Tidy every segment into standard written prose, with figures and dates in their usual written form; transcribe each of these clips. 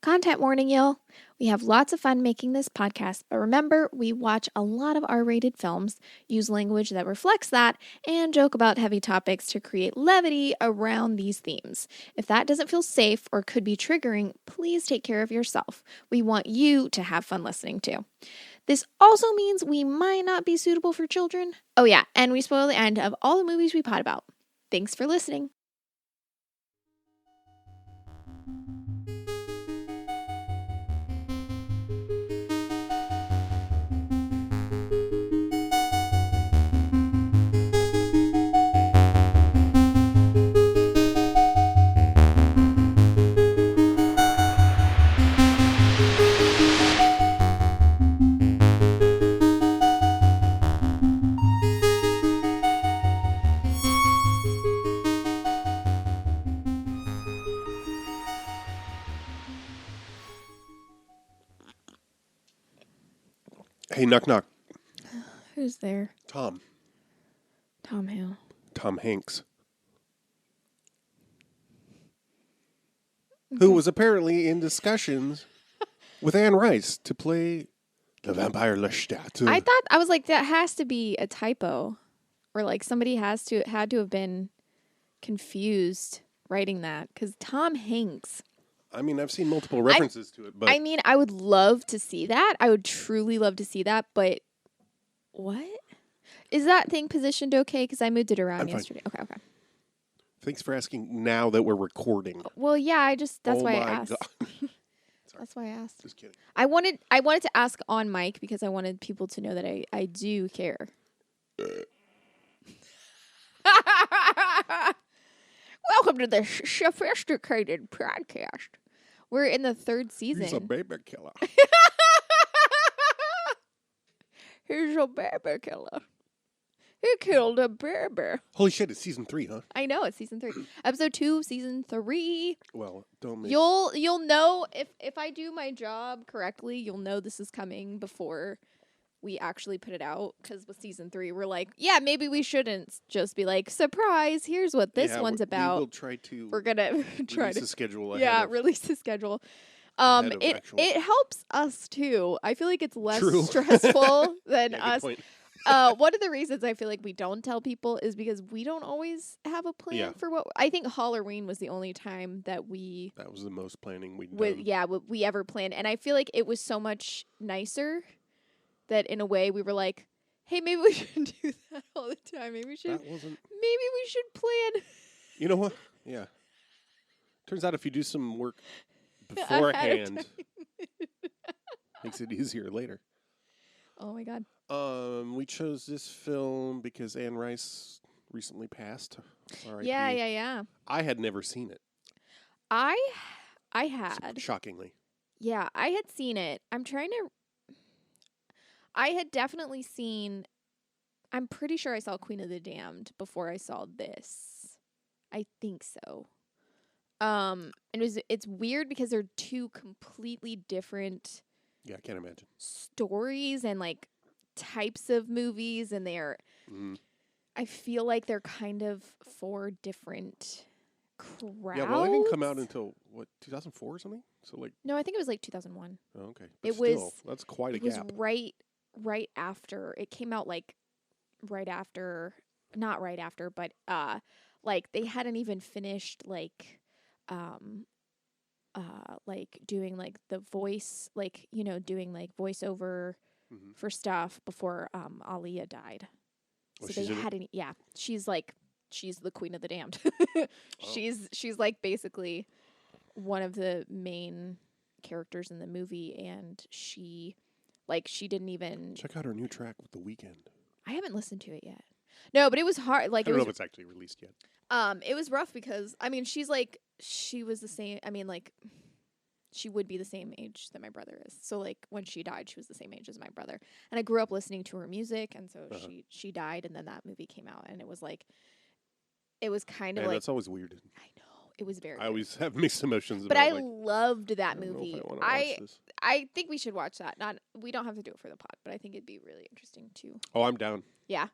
Content warning, y'all. We have lots of fun making this podcast, but remember, we watch a lot of R-rated films, use language that reflects that, and joke about heavy topics to create levity around these themes. If that doesn't feel safe or could be triggering, please take care of yourself. We want you to have fun listening too. This also means we might not be suitable for children. Oh yeah, and we spoil the end of all the movies we pod about. Thanks for listening. Hey, knock knock. Who's there? Tom. Tom who? Tom Hanks. Who was apparently in discussions with Anne Rice to play the Vampire Lestat. I was like, that has to be a typo. Or like somebody had to have been confused writing that. Because Tom Hanks. I mean, I've seen multiple references to it, but I mean, I would love to see that. I would truly love to see that, but what? Is that thing positioned okay? Because I moved it around yesterday. Fine. Okay. Thanks for asking now that we're recording. Well, yeah, that's why I asked. That's why I asked. Just kidding. I wanted to ask on mic because I wanted people to know that I do care. Welcome to the sophisticated podcast. We're in the third season. He's a baby killer. He's a baby killer. He killed a baby. Holy shit, it's season 3, huh? I know, it's season 3. Episode 2, season 3. Well, don't make... You'll know if I do my job correctly, you'll know this is coming before we actually put it out. Because with season 3, we're like, yeah, maybe we shouldn't just be like, surprise, here's what this one's about. We'll try to... We're going to try release the schedule ahead. Yeah, release the schedule. It helps us too. I feel like it's less stressful than us. One of the reasons I feel like we don't tell people is because we don't always have a plan for what. I think Halloween was the only time that was the most planning we'd done. Yeah, we ever planned, and I feel like it was so much nicer that in a way we were like, hey, maybe we shouldn't do that all the time. Maybe we should plan. You know what? Yeah. Turns out if you do some work beforehand, makes it easier later. Oh my God. We chose this film because Anne Rice recently passed. R.I.P. Yeah. I had never seen it. I had. Shockingly. Yeah, I had seen it. I had definitely seen. I'm pretty sure I saw Queen of the Damned before I saw this. I think so. And it's weird because they're two completely different. Yeah, I can't imagine. Stories and like types of movies, and they're I feel like they're kind of 4 different crowds. Yeah, well, it didn't come out until 2004 or something. So like no, I think it was like 2001. Oh, okay, But that's quite a gap. It was right after it came out, like right after, not right after, but like they hadn't even finished like doing like the voice, like, you know, doing like voiceover for stuff before Aaliyah died. Oh, so they hadn't. Yeah, she's the Queen of the Damned. She's like basically one of the main characters in the movie, and she didn't even check out her new track with The Weeknd. I haven't listened to it yet. No, but it was hard. Like, I don't know if it's actually released yet. It was rough because I mean she was the same. I mean, like, she would be the same age that my brother is. So like when she died, she was the same age as my brother. And I grew up listening to her music, and so she died, and then that movie came out, and it was kind of like, that's always weird. I know. It was very I always have mixed emotions but about I loved that movie. I think we should watch that. We don't have to do it for the pod, but I think it'd be really interesting too. Oh, I'm down. Yeah.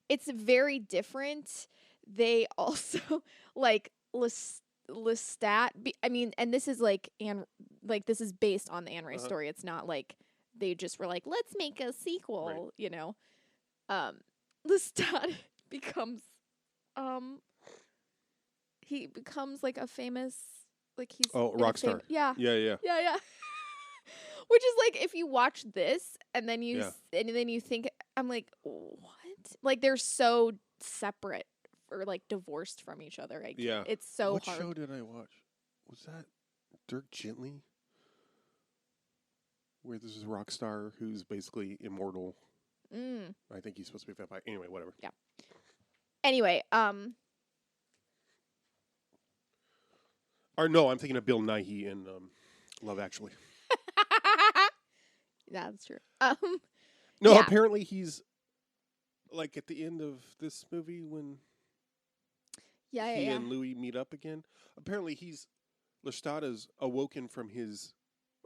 It's very different. They also like Lestat. I mean, and this is like like this is based on the Anne Rice story. It's not like they just were like, let's make a sequel, you know. Lestat becomes he becomes like a famous, like he's rock star. Yeah. Yeah. Which is like, if you watch this and then you and then you think, I'm like, what? Like they're so separate or like divorced from each other. It's so what hard. What show did I watch? Was that Dirk Gently? Where there's a rock star who's basically immortal. I think he's supposed to be a vampire. Anyway, whatever. Yeah. Anyway, or no, I'm thinking of Bill Nighy in Love Actually. Yeah, that's true. No, apparently he's like at the end of this movie when he and Louis meet up again. Apparently Lestat is awoken from his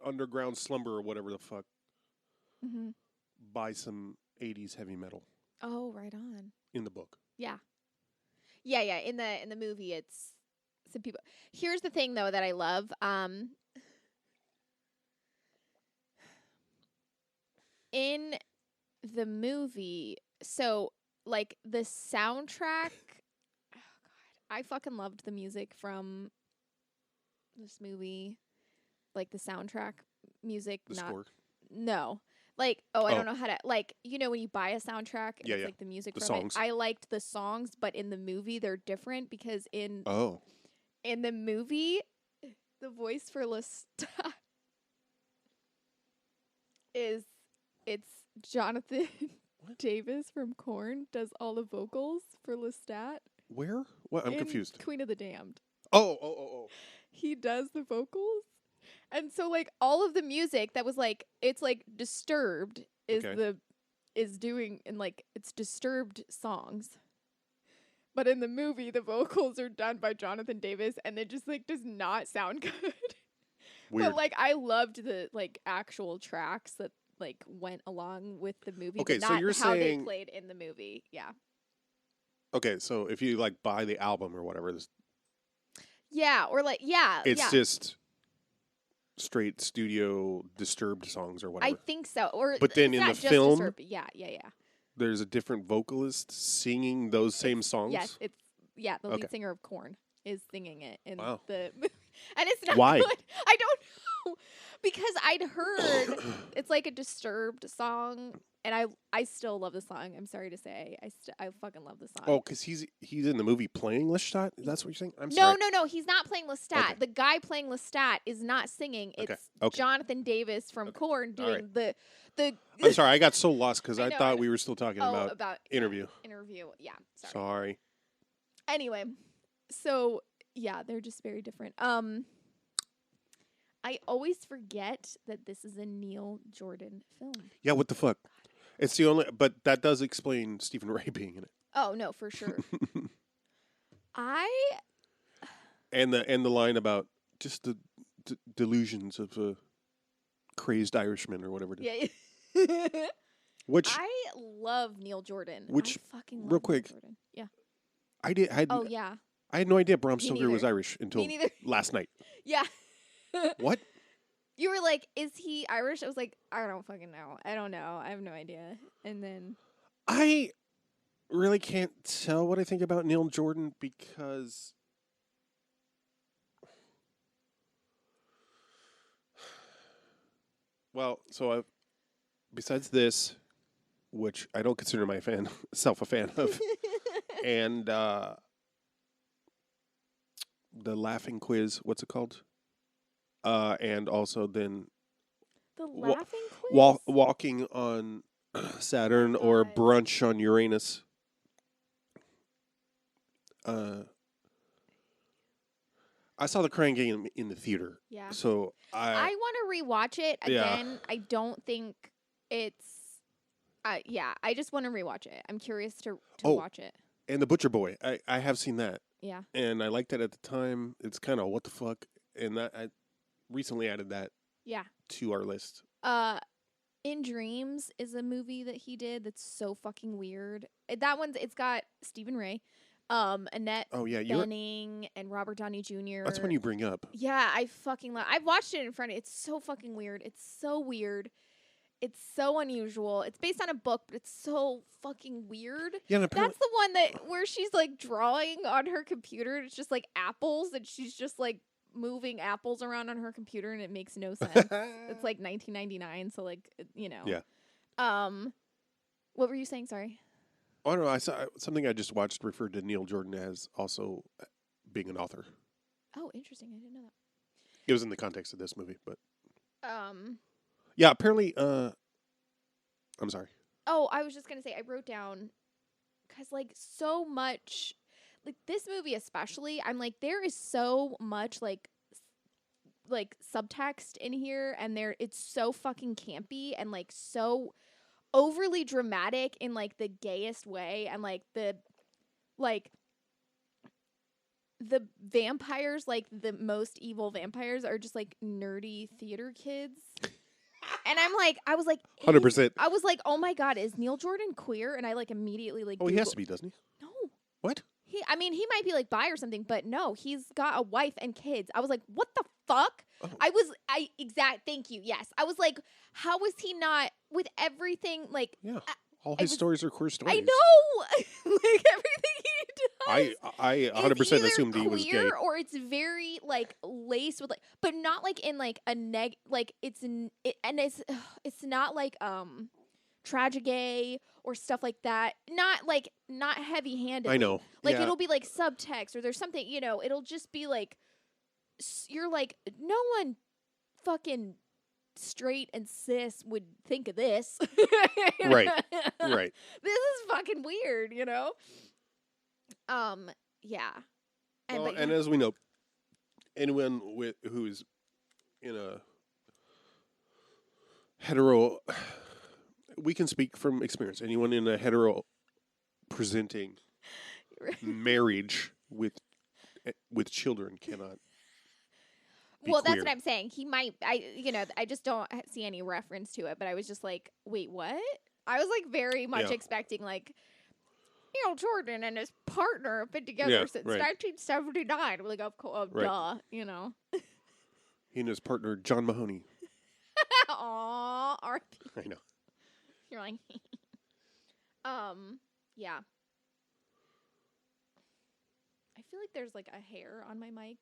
underground slumber or whatever the fuck by some 80s heavy metal. Oh, right on. In the book. Yeah. In the movie, it's some people. Here's the thing, though, that I love. In the movie, so like the soundtrack. Oh God, I fucking loved the music from this movie. Like the soundtrack music, score. No. Like, I don't know how to, like, you know, when you buy a soundtrack and it's like the music from songs. it. I liked the songs, but in the movie they're different because in the movie, the voice for Lestat it's Jonathan Davis from Korn does all the vocals for Lestat. Where? What? I'm confused. Queen of the Damned. Oh. He does the vocals. And so like all of the music that was like, it's like Disturbed is doing, and like it's Disturbed songs. But in the movie, the vocals are done by Jonathan Davis and it just like does not sound good. Weird. But like I loved the like actual tracks that like went along with the movie. Okay, but so not you're how saying they played in the movie. Yeah. Okay, so if you like buy the album or whatever, it's just straight studio Disturbed songs or whatever. I think so. But then in the film, yeah. There's a different vocalist singing those same songs. Yes, the lead singer of Korn is singing it in wow. the and it's not Why? good. I don't know. Because I'd heard it's like a Disturbed song, and I still love the song. I'm sorry to say, I fucking love the song. Oh, because he's in the movie playing Lestat? That's what you're saying? I'm sorry. No. He's not playing Lestat. Okay. The guy playing Lestat is not singing. It's Jonathan Davis from Korn doing the. I'm sorry, I got so lost because I thought we were still talking about Interview. Interview, yeah. Sorry. Anyway, so yeah, they're just very different. I always forget that this is a Neil Jordan film. Yeah, what the fuck? It's the only, but that does explain Stephen Ray being in it. Oh no, for sure. And the line about just the delusions of a crazed Irishman or whatever it is. Yeah. Which I love Neil Jordan. Which I fucking love real quick. Neil Jordan. Yeah. I had no idea Bram Stoker was Irish until last night. Yeah. What? You were like, is he Irish? I was like, I don't fucking know. I don't know. I have no idea. And then I really can't tell what I think about Neil Jordan because besides this, which I don't consider myself a fan of, and the laughing quiz, what's it called? And also then the laughing quiz? Walking on Saturn or brunch on Uranus. I saw The Crying Game in the theater. Yeah. So I want to rewatch it again. Yeah. I don't think it's. I just want to rewatch it. I'm curious to watch it. And The Butcher Boy, I have seen that. Yeah. And I liked it at the time. It's kind of what the fuck, and that I recently added that. Yeah. To our list. In Dreams is a movie that he did that's so fucking weird. That one's it's got Stephen Ray. Annette Oh yeah, Bening and Robert Downey Jr. That's one you bring up. Yeah, I fucking love. I've watched it in front of. It's so fucking weird. It's so weird. It's so unusual. It's based on a book, but it's so fucking weird. Yeah, that's the one where she's like drawing on her computer. And it's just like apples, and she's just like moving apples around on her computer, and it makes no sense. It's like 1999, so like Yeah. What were you saying? Sorry. Oh no, I saw something I just watched referred to Neil Jordan as also being an author. Oh, interesting. I didn't know that. It was in the context of this movie, but yeah, apparently I'm sorry. Oh, I was just going to say I wrote down cuz like so much like this movie especially, I'm like there is so much like subtext in here, and it's so fucking campy and like so overly dramatic in like the gayest way, and like the vampires, like the most evil vampires, are just like nerdy theater kids. And I was like 100%. I was like, oh my god, is Neil Jordan queer? And I like immediately like Oh, he has to be, doesn't he? No. What? He might be like bi or something, but no, he's got a wife and kids. I was like, what the fuck? Oh. Thank you. Yes. I was like, how was he not with everything? Like, yeah. All his stories are queer stories. I know. Like everything he does. I 100% assumed he was gay. Or it's very like laced with like, but not like in like a like it's not like tragic gay or stuff like that. Not heavy-handed. I know. Like it'll be like subtext, or there's something, it'll just be like you're like, no one fucking straight and cis would think of this. Right. This is fucking weird, yeah. And as we know, anyone who's in a hetero, we can speak from experience. Anyone in a hetero presenting marriage with children cannot. Well, that's what I'm saying. He might. I just don't see any reference to it. But I was just like, wait, what? I was like very much expecting like Neil Jordan and his partner have been together since 1979. I'm like, duh, He and his partner John Mahoney. Aww, R.I.P. I know. You're like, yeah. I feel like there's like a hair on my mic.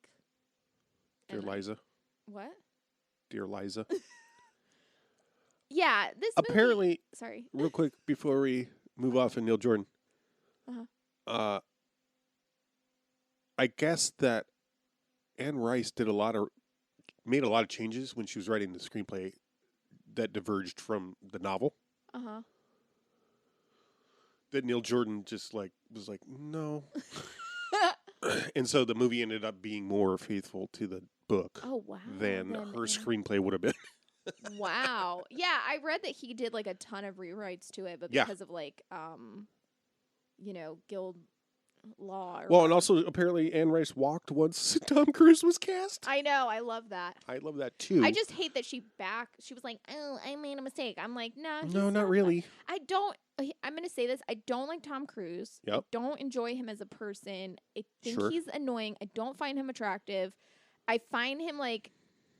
Dear Liza. What? Dear Liza. Yeah, this apparently. Movie, sorry. Real quick before we move off of Neil Jordan. I guess that Anne Rice made a lot of changes when she was writing the screenplay that diverged from the novel. That Neil Jordan just was like, no. And so the movie ended up being more faithful to the book than her screenplay would have been. Wow. Yeah, I read that he did like a ton of rewrites to it, but because of like guild law. And also apparently Anne Rice walked once Tom Cruise was cast. I know. I love that. I love that too. I just hate that she was like, oh, I made a mistake. I'm like, no, not really. I'm going to say this. I don't like Tom Cruise. Yep. I don't enjoy him as a person. I think he's annoying. I don't find him attractive. I find him like,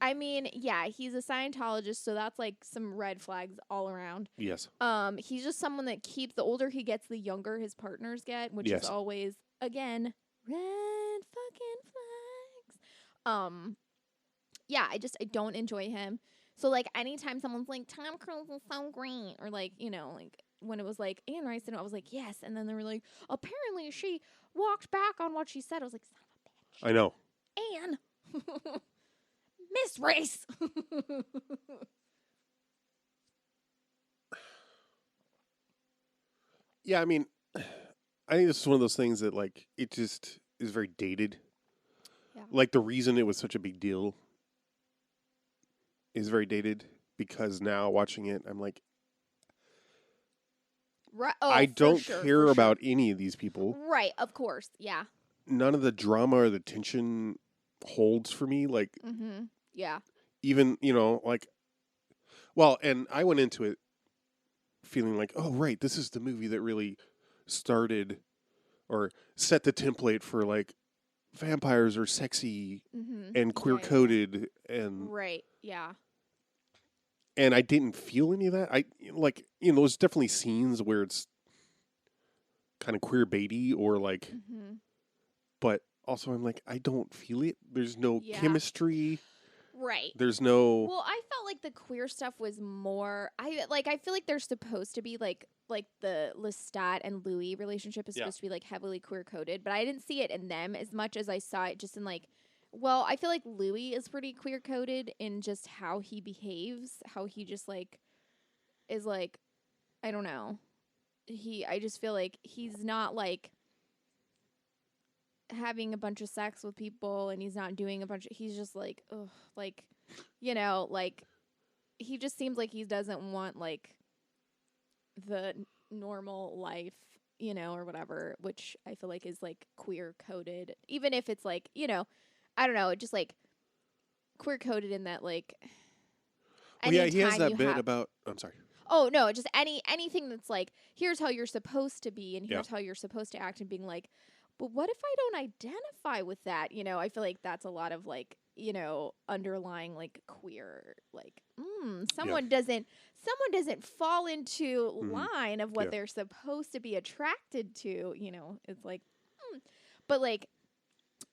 he's a Scientologist, so that's like some red flags all around. Yes. He's just someone that the older he gets, the younger his partners get, which is always, again, red fucking flags. I don't enjoy him. So like anytime someone's like, Tom Cruise is so great, or like, like when it was like Anne Rice, and I was like, yes, and then they were like, apparently she walked back on what she said. I was like, son of a bitch. I know. Anne. Miss Race. Yeah, I think this is one of those things that like it just is very dated. Yeah. Like the reason it was such a big deal is very dated because now watching it, I'm like, I don't care about any of these people. Right, of course, yeah. None of the drama or the tension holds for me. Like, yeah. Even, and I went into it feeling like, oh, right, this is the movie that really started or set the template for like vampires are sexy and queer coded and right, yeah. And I didn't feel any of that. There's definitely scenes where it's kind of queerbaity or like, but also I'm like, I don't feel it. There's no chemistry. Right. There's no. Well, I felt like the queer stuff was more. I feel like they're supposed to be like the Lestat and Louis relationship is supposed to be like heavily queer coded, but I didn't see it in them as much as I saw it just in like. Well, I feel like Louis is pretty queer coded in just how he behaves, how he just like is like, I don't know. I just feel like he's not like having a bunch of sex with people and he's not doing he's just like, ugh, like, like he just seems like he doesn't want like the normal life, or whatever, which I feel like is like queer coded, even if it's like, I don't know, just like queer coded in that like. Well, yeah, he has that bit about. I'm sorry. Oh no, just anything that's like, here's how you're supposed to be and here's how you're supposed to act, and being like, but what if I don't identify with that? I feel like that's a lot of like, underlying like queer, like, someone doesn't fall into line of what they're supposed to be attracted to, it's like, but like,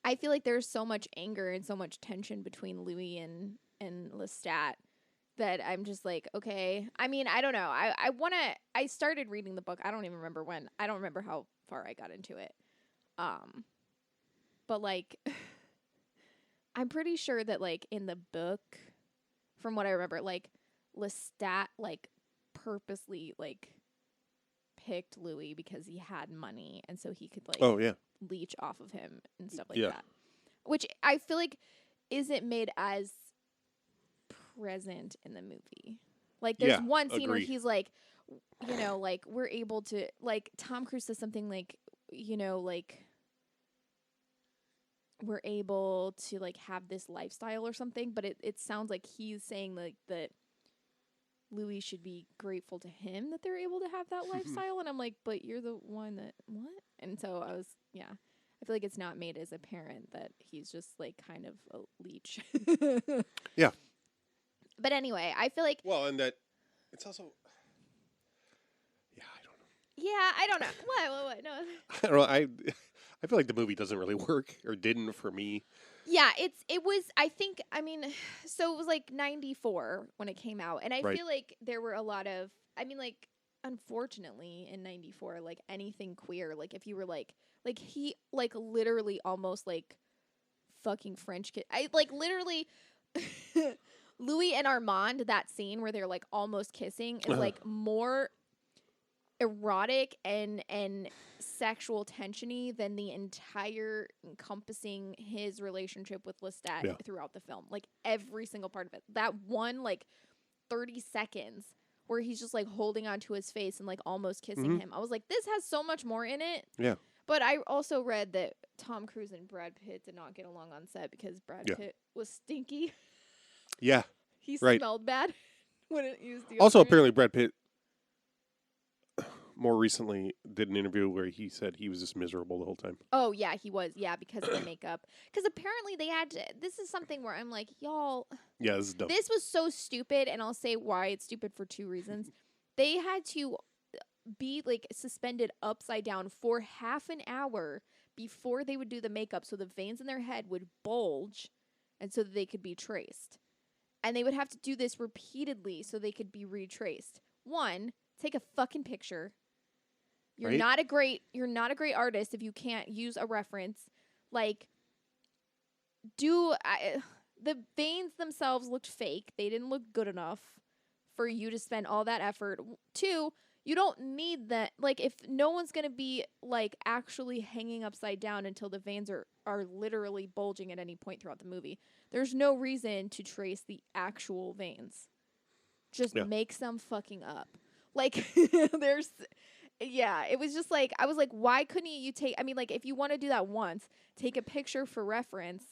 I feel like there's so much anger and so much tension between Louis and Lestat that I'm just like, okay. I mean, I don't know. I started reading the book. I don't even remember when. I don't remember how far I got into it. But like, I'm pretty sure that like in the book, from what I remember, like Lestat like purposely like picked Louis because he had money and so he could like leech off of him and stuff like that. Which I feel like isn't made as present in the movie. Like there's one scene where he's like, like we're able to, like Tom Cruise says something like, like we're able to like have this lifestyle or something, but it sounds like he's saying like that Louis should be grateful to him that they're able to have that lifestyle. And I'm like, but you're the one that what? And so I feel like it's not made as apparent that he's just like kind of a leech. Yeah. But anyway, I feel like... Well, and that it's also... Yeah, I don't know. Yeah, I don't know. What? No. I don't know. I feel like the movie doesn't really work, or didn't for me. Yeah, it was, I think, I mean, so it was like 94 when it came out. And I feel like there were a lot of... I mean, like, unfortunately, in 94, like, anything queer, like, if you were like he, like, literally almost, like, fucking French kid... I, like, literally... Louis and Armand, that scene where they're like almost kissing, is like more erotic and sexual tensiony than the entire encompassing his relationship with Lestat throughout the film. Like every single part of it. That one like 30 seconds where he's just like holding onto his face and like almost kissing him. I was like, this has so much more in it. Yeah. But I also read that Tom Cruise and Brad Pitt did not get along on set because Brad Pitt was stinky. Yeah. He smelled bad when it used deodorant. Also, apparently, Brad Pitt more recently did an interview where he said he was just miserable the whole time. Oh, yeah, he was. Yeah, because of the makeup. Because apparently they had to... This is something where I'm like, y'all... Yeah, this is dumb. This was so stupid, and I'll say why it's stupid for two reasons. They had to be, like, suspended upside down for half an hour before they would do the makeup so the veins in their head would bulge and so that they could be traced. And they would have to do this repeatedly so they could be retraced. One, take a fucking picture. You're not a great artist if you can't use a reference. Like, the veins themselves looked fake. They didn't look good enough for you to spend all that effort. Two, you don't need that. Like, if no one's going to be, like, actually hanging upside down until the veins are literally bulging at any point throughout the movie, there's no reason to trace the actual veins. Just make some fucking up. Like, it was just like, I was like, why couldn't you take, I mean, like, if you want to do that once, take a picture for reference,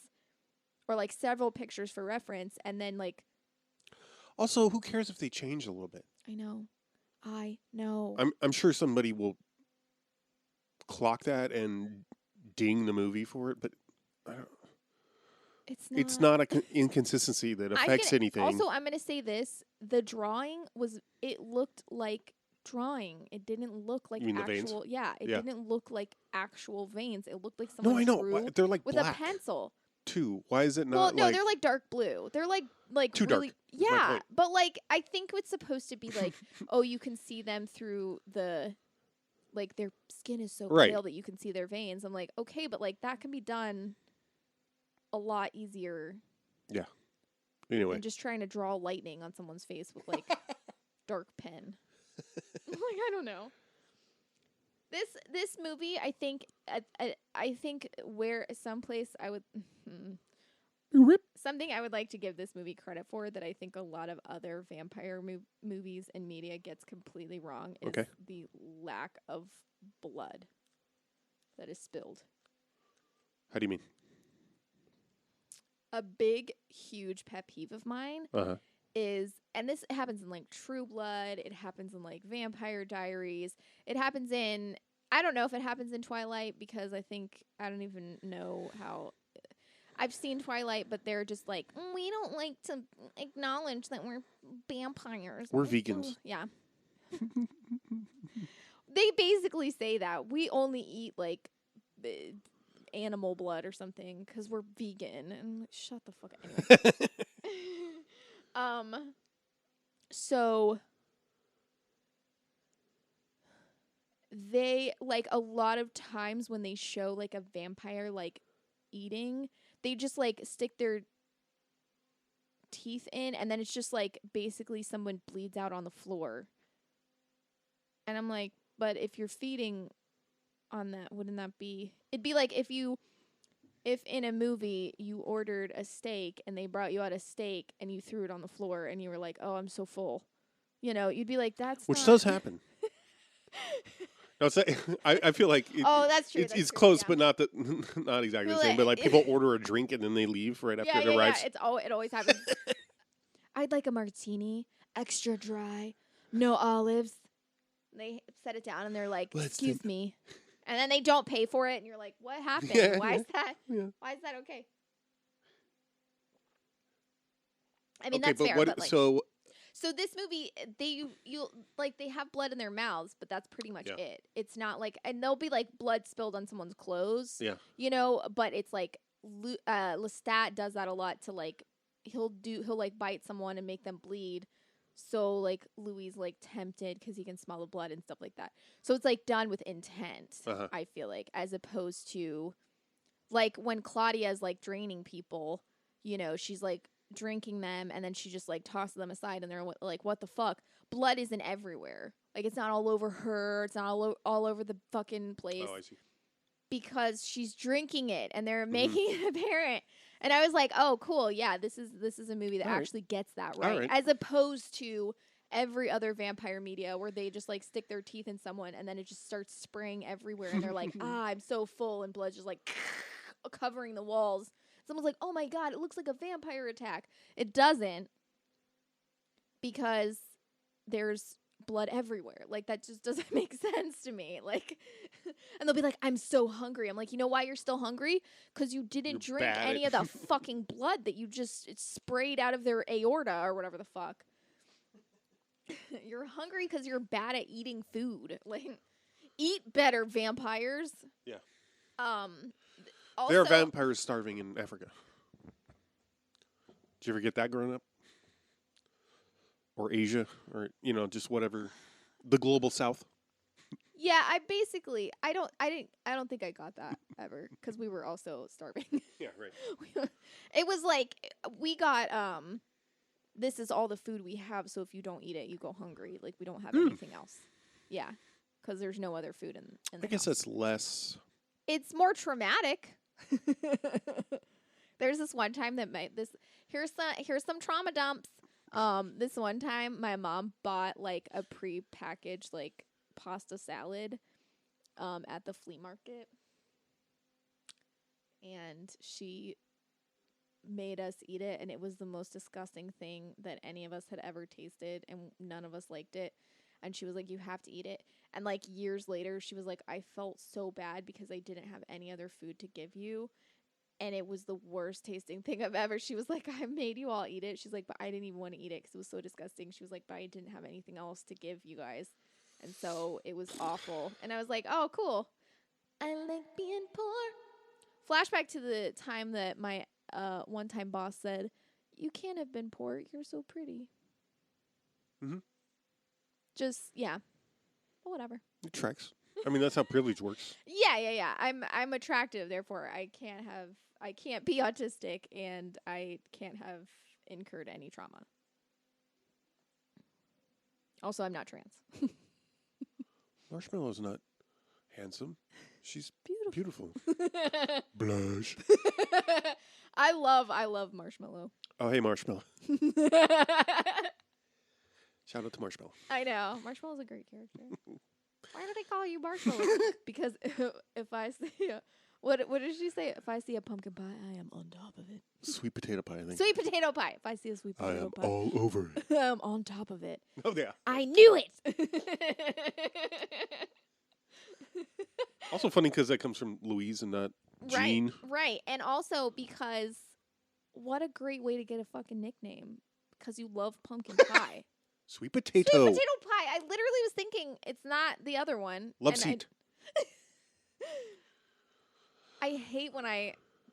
or, like, several pictures for reference, and then, like... Also, who cares if they change a little bit? I know. I'm sure somebody will clock that and ding the movie for it, but I don't. It's not an inconsistency that affects anything. Also, I'm going to say this. The drawing it looked like drawing. It didn't look like actual. Veins? Yeah, it didn't look like actual veins. It looked like someone No, I know. drew They're like with black a pencil. Too. Why is it not? Well, no, they're like dark blue. They're like too really dark. Yeah, but like I think it's supposed to be like oh, you can see them through the like their skin is so pale that you can see their veins. I'm like, okay, but like that can be done a lot easier. Yeah. Anyway. Than just trying to draw lightning on someone's face with like dark pen. Like I don't know. This movie, I think where someplace I would something I would like to give this movie credit for that I think a lot of other vampire movies and media gets completely wrong is the lack of blood that is spilled. How do you mean? A big, huge pet peeve of mine is, and this happens in like True Blood, it happens in like Vampire Diaries, it happens in, I don't know if it happens in Twilight because I don't even know how. I've seen Twilight, but they're just like, we don't like to acknowledge that we're vampires. We're vegans. Yeah. They basically say that. We only eat like animal blood or something because we're vegan. And like, shut the fuck up. Anyway. So they like a lot of times when they show like a vampire like eating, they just like stick their teeth in and then it's just like basically someone bleeds out on the floor. And I'm like, but if you're feeding on that, wouldn't that be, it'd be like if in a movie you ordered a steak and they brought you out a steak and you threw it on the floor and you were like, oh, I'm so full. You know, you'd be like, which does happen. No, I feel like that's true. It's close, but not exactly the same. But like people order a drink and then they leave right after it arrives. Yeah, it always happens. I'd like a martini, extra dry, no olives. And they set it down and they're like, "Excuse me," and then they don't pay for it, and you're like, "What happened? Why is that? Yeah. Why is that okay?" I mean, that's fair. But like, so this movie, they have blood in their mouths, but that's pretty much it. It's not like, and there'll be like blood spilled on someone's clothes. Yeah. You know, but it's like Lestat does that a lot to like he'll like bite someone and make them bleed. So like Louis like tempted because he can smell the blood and stuff like that. So it's like done with intent. I feel like, as opposed to like when Claudia's like draining people, you know, she's like drinking them and then she just like tosses them aside and they're like, what the fuck? Blood isn't everywhere. Like it's not all over her. It's not all over the fucking place. Oh, I see. Because she's drinking it and they're making it apparent. And I was like, oh, cool. Yeah, this is a movie that actually gets that right. As opposed to every other vampire media where they just like stick their teeth in someone and then it just starts spraying everywhere and they're like, I'm so full, and blood's just like covering the walls. Someone's like, oh my God, it looks like a vampire attack. It doesn't, because there's blood everywhere. Like, that just doesn't make sense to me. Like, and they'll be like, I'm so hungry. I'm like, you know why you're still hungry? Because you didn't drink any of the fucking blood that you just sprayed out of their aorta or whatever the fuck. You're hungry because you're bad at eating food. Like, eat better, vampires. Yeah. Also, there are vampires starving in Africa. Did you ever get that growing up? Or Asia, or just whatever, the global South. Yeah, I don't think I got that ever because we were also starving. Yeah, right. It was like we got this is all the food we have, so if you don't eat it, you go hungry. Like, we don't have anything else. Yeah, because there's no other food in the I guess house. that's less. It's more traumatic. There's this one time that here's some trauma dumps. This one time my mom bought like a pre-packaged like pasta salad at the flea market, and she made us eat it, and it was the most disgusting thing that any of us had ever tasted, and none of us liked it. And she was like, you have to eat it. And like years later, she was like, I felt so bad because I didn't have any other food to give you. And it was the worst tasting thing I've ever. She was like, I made you all eat it. She's like, but I didn't even want to eat it because it was so disgusting. She was like, but I didn't have anything else to give you guys. And so it was awful. And I was like, oh, cool. I like being poor. Flashback to the time that my one-time boss said, you can't have been poor. You're so pretty. Mm-hmm. Just, yeah. But whatever. It tracks. I mean, that's how privilege works. Yeah. I'm attractive, therefore I can't be autistic, and I can't have incurred any trauma. Also, I'm not trans. Marshmallow's not handsome. She's beautiful. Blush. I love Marshmallow. Oh, hey, Marshmallow. Shout out to Marshmallow. I know. Marshmallow's a great character. Why do they call you Marshmallow? Because if I see what did she say? If I see a pumpkin pie, I am on top of it. Sweet potato pie, I think. Sweet potato pie. If I see a sweet potato pie, I am all over it. I'm on top of it. Oh, yeah. I knew it. Also funny because that comes from Louise and not Jean. Right. And also because what a great way to get a fucking nickname, because you love pumpkin pie. Sweet potato. Sweet potato pie. I literally was thinking it's not the other one. Love seat. I hate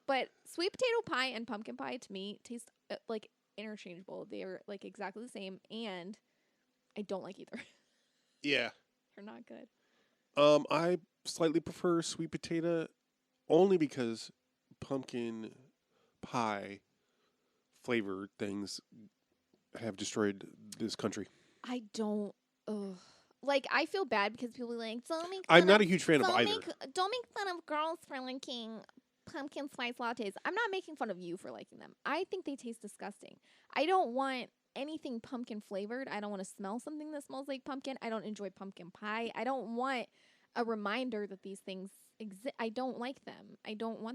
but sweet potato pie and pumpkin pie to me taste like interchangeable. They're like exactly the same, and I don't like either. Yeah. They're not good. I slightly prefer sweet potato only because pumpkin pie flavored things have destroyed this country. I don't. Like, I feel bad because people are like, I'm not a huge fan of either. Don't make fun of girls for liking pumpkin spice lattes. I'm not making fun of you for liking them. I think they taste disgusting. I don't want anything pumpkin flavored. I don't want to smell something that smells like pumpkin. I don't enjoy pumpkin pie. I don't want a reminder that these things exist. I don't like them. I don't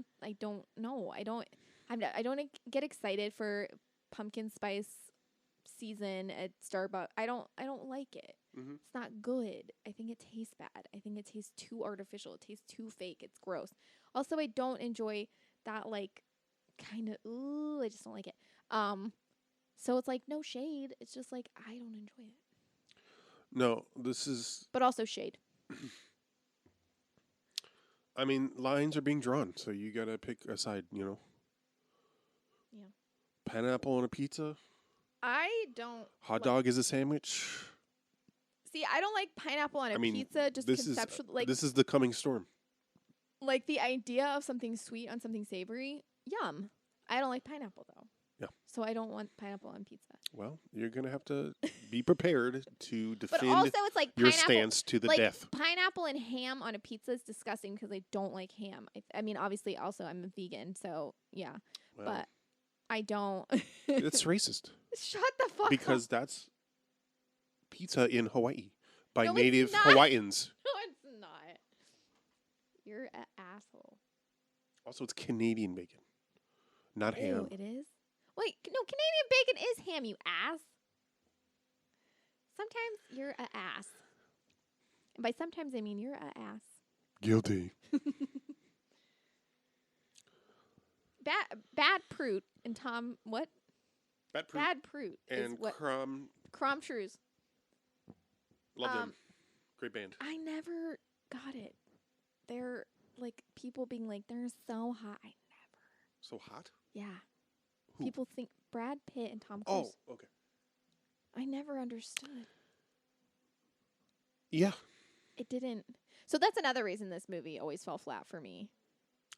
get excited for pumpkin spice season at Starbucks. I don't like it. Mm-hmm. It's not good. I think it tastes bad. I think it tastes too artificial. It tastes too fake. It's gross. Also, I don't enjoy that like kind of I just don't like it. So it's like no shade. It's just like I don't enjoy it. No, this is but also shade. I mean, lines are being drawn, so you got to pick a side, you know. Yeah. Pineapple on a pizza? I don't. Hot dog is a sandwich? See, I don't like pineapple on a pizza. Just conceptually, this is the coming storm. Like the idea of something sweet on something savory, yum. I don't like pineapple though. Yeah. So I don't want pineapple on pizza. Well, you're gonna have to be prepared to defend but also it's like your stance to the death. Pineapple and ham on a pizza is disgusting because I don't like ham. I mean, obviously, also I'm a vegan, so yeah. Well, but I don't. It's racist. Shut the fuck up. Because that's pizza in Hawaii by native Hawaiians. No, it's not. You're an asshole. Also, it's Canadian bacon, not ham. It is? Wait, no, Canadian bacon is ham, you ass. Sometimes you're an ass. And by sometimes, I mean you're an ass. Guilty. Bad Prout and Tom, what? Bad Prout. And Crom Shrews. Love them. Great band. I never got it. They're like people being like, they're so hot. I never. So hot? Yeah. Who? People think Brad Pitt and Tom Cruise. Oh, okay. I never understood. Yeah. It didn't. So that's another reason this movie always fell flat for me.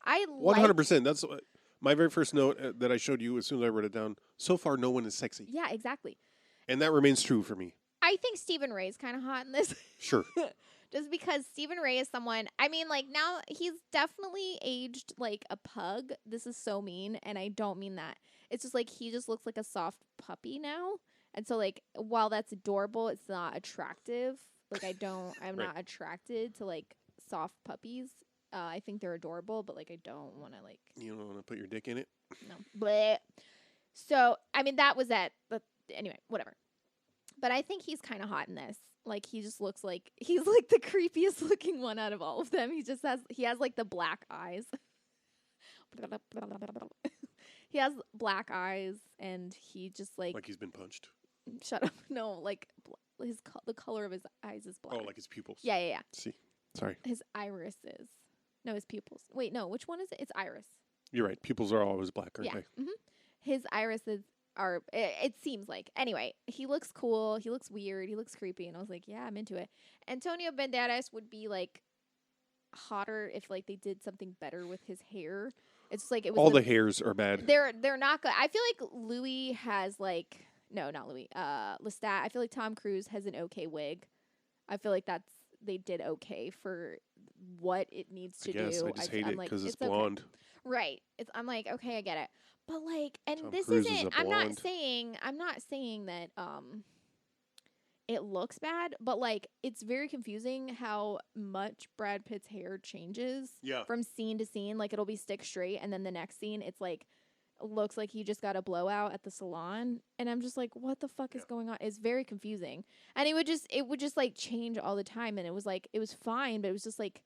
100%. That's my very first note that I showed you as soon as I wrote it down. So far, no one is sexy. Yeah, exactly. And that remains true for me. I think Stephen Ray is kind of hot in this. Sure. Just because Stephen Ray is someone, I mean, like, now he's definitely aged like a pug. This is so mean, and I don't mean that. It's just like he just looks like a soft puppy now. And so, like, while that's adorable, it's not attractive. Like, I'm not attracted to, like, soft puppies. I think they're adorable, but, like, I don't want to, like. You don't want to put your dick in it? No. Bleh. So, I mean, that was that. But anyway, whatever. But I think he's kind of hot in this. Like, he just looks like he's like the creepiest looking one out of all of them. He has like the black eyes. He has black eyes, and he just like he's been punched. Shut up. No, like the color of his eyes is black. Oh, like his pupils. Yeah. See, sorry. His irises. No, his pupils. Wait, no. Which one is it? It's iris. You're right. Pupils are always black, aren't they? Mm-hmm. His irises are. It seems like. Anyway, he looks cool. He looks weird. He looks creepy, and I was like, yeah, I'm into it. Antonio Banderas would be like hotter if like they did something better with his hair. It's like it was. All the hairs are bad. They're not good. I feel like Louis has like. No, not Louis. Lestat. I feel like Tom Cruise has an okay wig. I feel like they did okay for what it needs to do. I just hate it because it's blonde. Okay. Right. I'm like, okay, I get it. But like, and Tom this Cruise isn't. is I'm not saying that it looks bad, but like it's very confusing how much Brad Pitt's hair changes. Yeah. From scene to scene. Like it'll be stick straight, and then the next scene, it's like. Looks like he just got a blowout at the salon, and I'm just like, what the fuck is going on? It's very confusing, and it would just like change all the time, and it was fine, but it was just like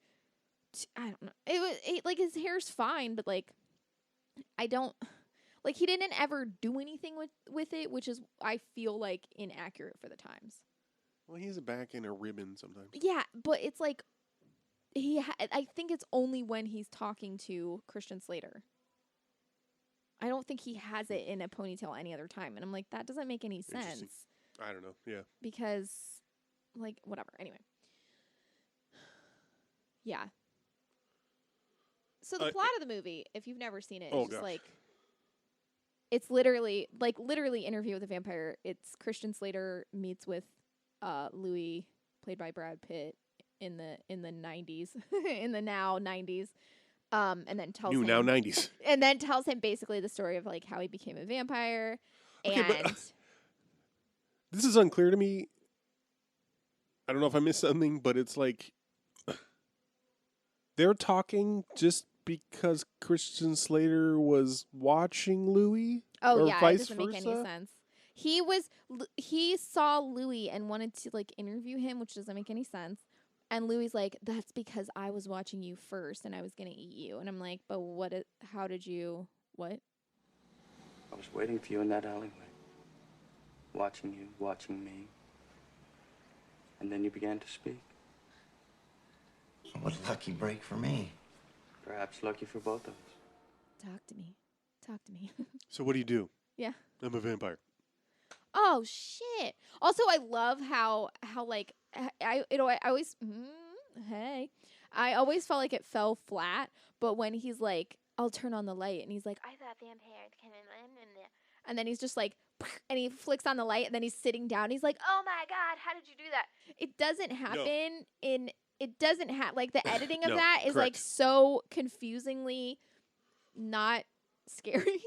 I don't know, like his hair's fine, but like I don't like he didn't ever do anything with it, which is I feel like inaccurate for the times. Well, he has it back in a ribbon sometimes. Yeah, but it's like I think it's only when he's talking to Christian Slater. I don't think he has it in a ponytail any other time. And I'm like, that doesn't make any sense. I don't know. Yeah. Because, like, whatever. Anyway. Yeah. So the plot of the movie, if you've never seen it, is just like, it's literally Interview with a Vampire. It's Christian Slater meets with Louis, played by Brad Pitt, in the 90s, in the now 90s. And then tells him now 90s. And then tells him basically the story of like how he became a vampire. Okay, and this is unclear to me. I don't know if I missed something, but it's like they're talking just because Christian Slater was watching Louis. Oh yeah, it doesn't make any sense. He saw Louis and wanted to like interview him, which doesn't make any sense. And Louis like, that's because I was watching you first and I was going to eat you. And I'm like, but how did you, what? I was waiting for you in that alleyway. Watching you, watching me. And then you began to speak. What a lucky break for me. Perhaps lucky for both of us. Talk to me. So what do you do? Yeah. I'm a vampire. Oh shit! Also, I love how like I always I always felt like it fell flat. But when he's like, I'll turn on the light, and he's like, I thought vampires came in there, and then he's just like, and he flicks on the light, and then he's sitting down. He's like, oh my god, how did you do that? It doesn't happen in. It doesn't have like the editing of that is like so confusingly not scary.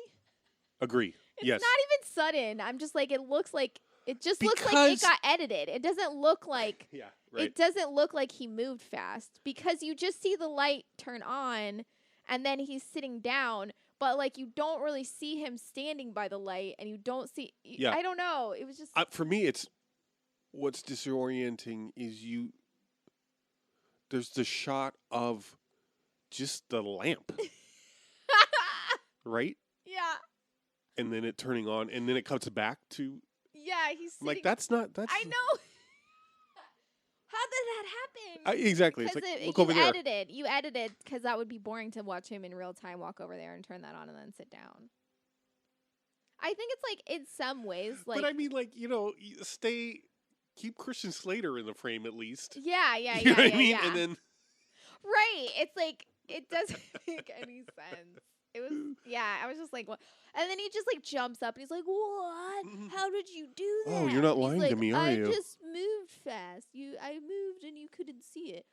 Agree. It's yes. not even sudden. I'm just like, it looks like it looks like it got edited. It doesn't look like It doesn't look like he moved fast because you just see the light turn on and then he's sitting down, but like you don't really see him standing by the light and you don't see I don't know. It was just for me it's what's disorienting is there's the shot of just the lamp. Right? Yeah. And then it turning on, and then it cuts back to. Yeah, he's sitting. Like that's not. That's. I know. How did that happen? Exactly. It's like look over there. You edited because that would be boring to watch him in real time. Walk over there and turn that on, and then sit down. I think it's like in some ways, like. But I mean, like keep Christian Slater in the frame at least. Yeah. You know what I mean? Yeah. And then. Right. It's like it doesn't make any sense. It was, I was just like, what? And then he just like jumps up and he's like, what? How did you do that? Oh, you're not lying to me, are you? I just moved fast. I moved and you couldn't see it.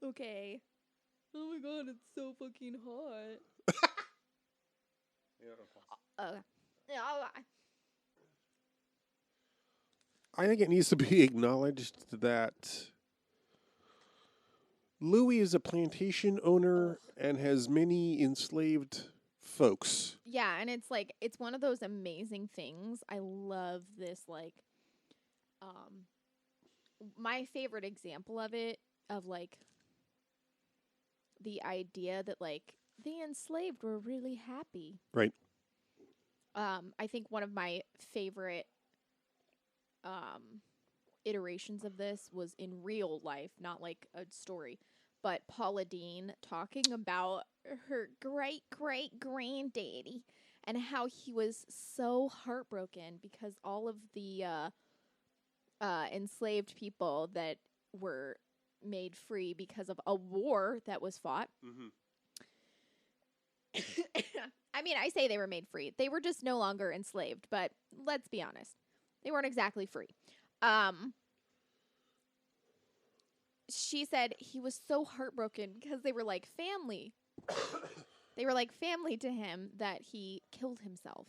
Okay. Oh my god, it's so fucking hot. I think it needs to be acknowledged that Louis is a plantation owner and has many enslaved folks. Yeah, and it's like it's one of those amazing things. I love this my favorite example of it, of like the idea that like the enslaved were really happy. Right. I think one of my favorite iterations of this was in real life, not like a story, but Paula Deen talking about her great granddaddy and how he was so heartbroken because all of the enslaved people that were made free because of a war that was fought. Mm-hmm. I mean, I say they were made free. They were just no longer enslaved, but let's be honest. They weren't exactly free. She said he was so heartbroken because they were like family. They were like family to him that he killed himself.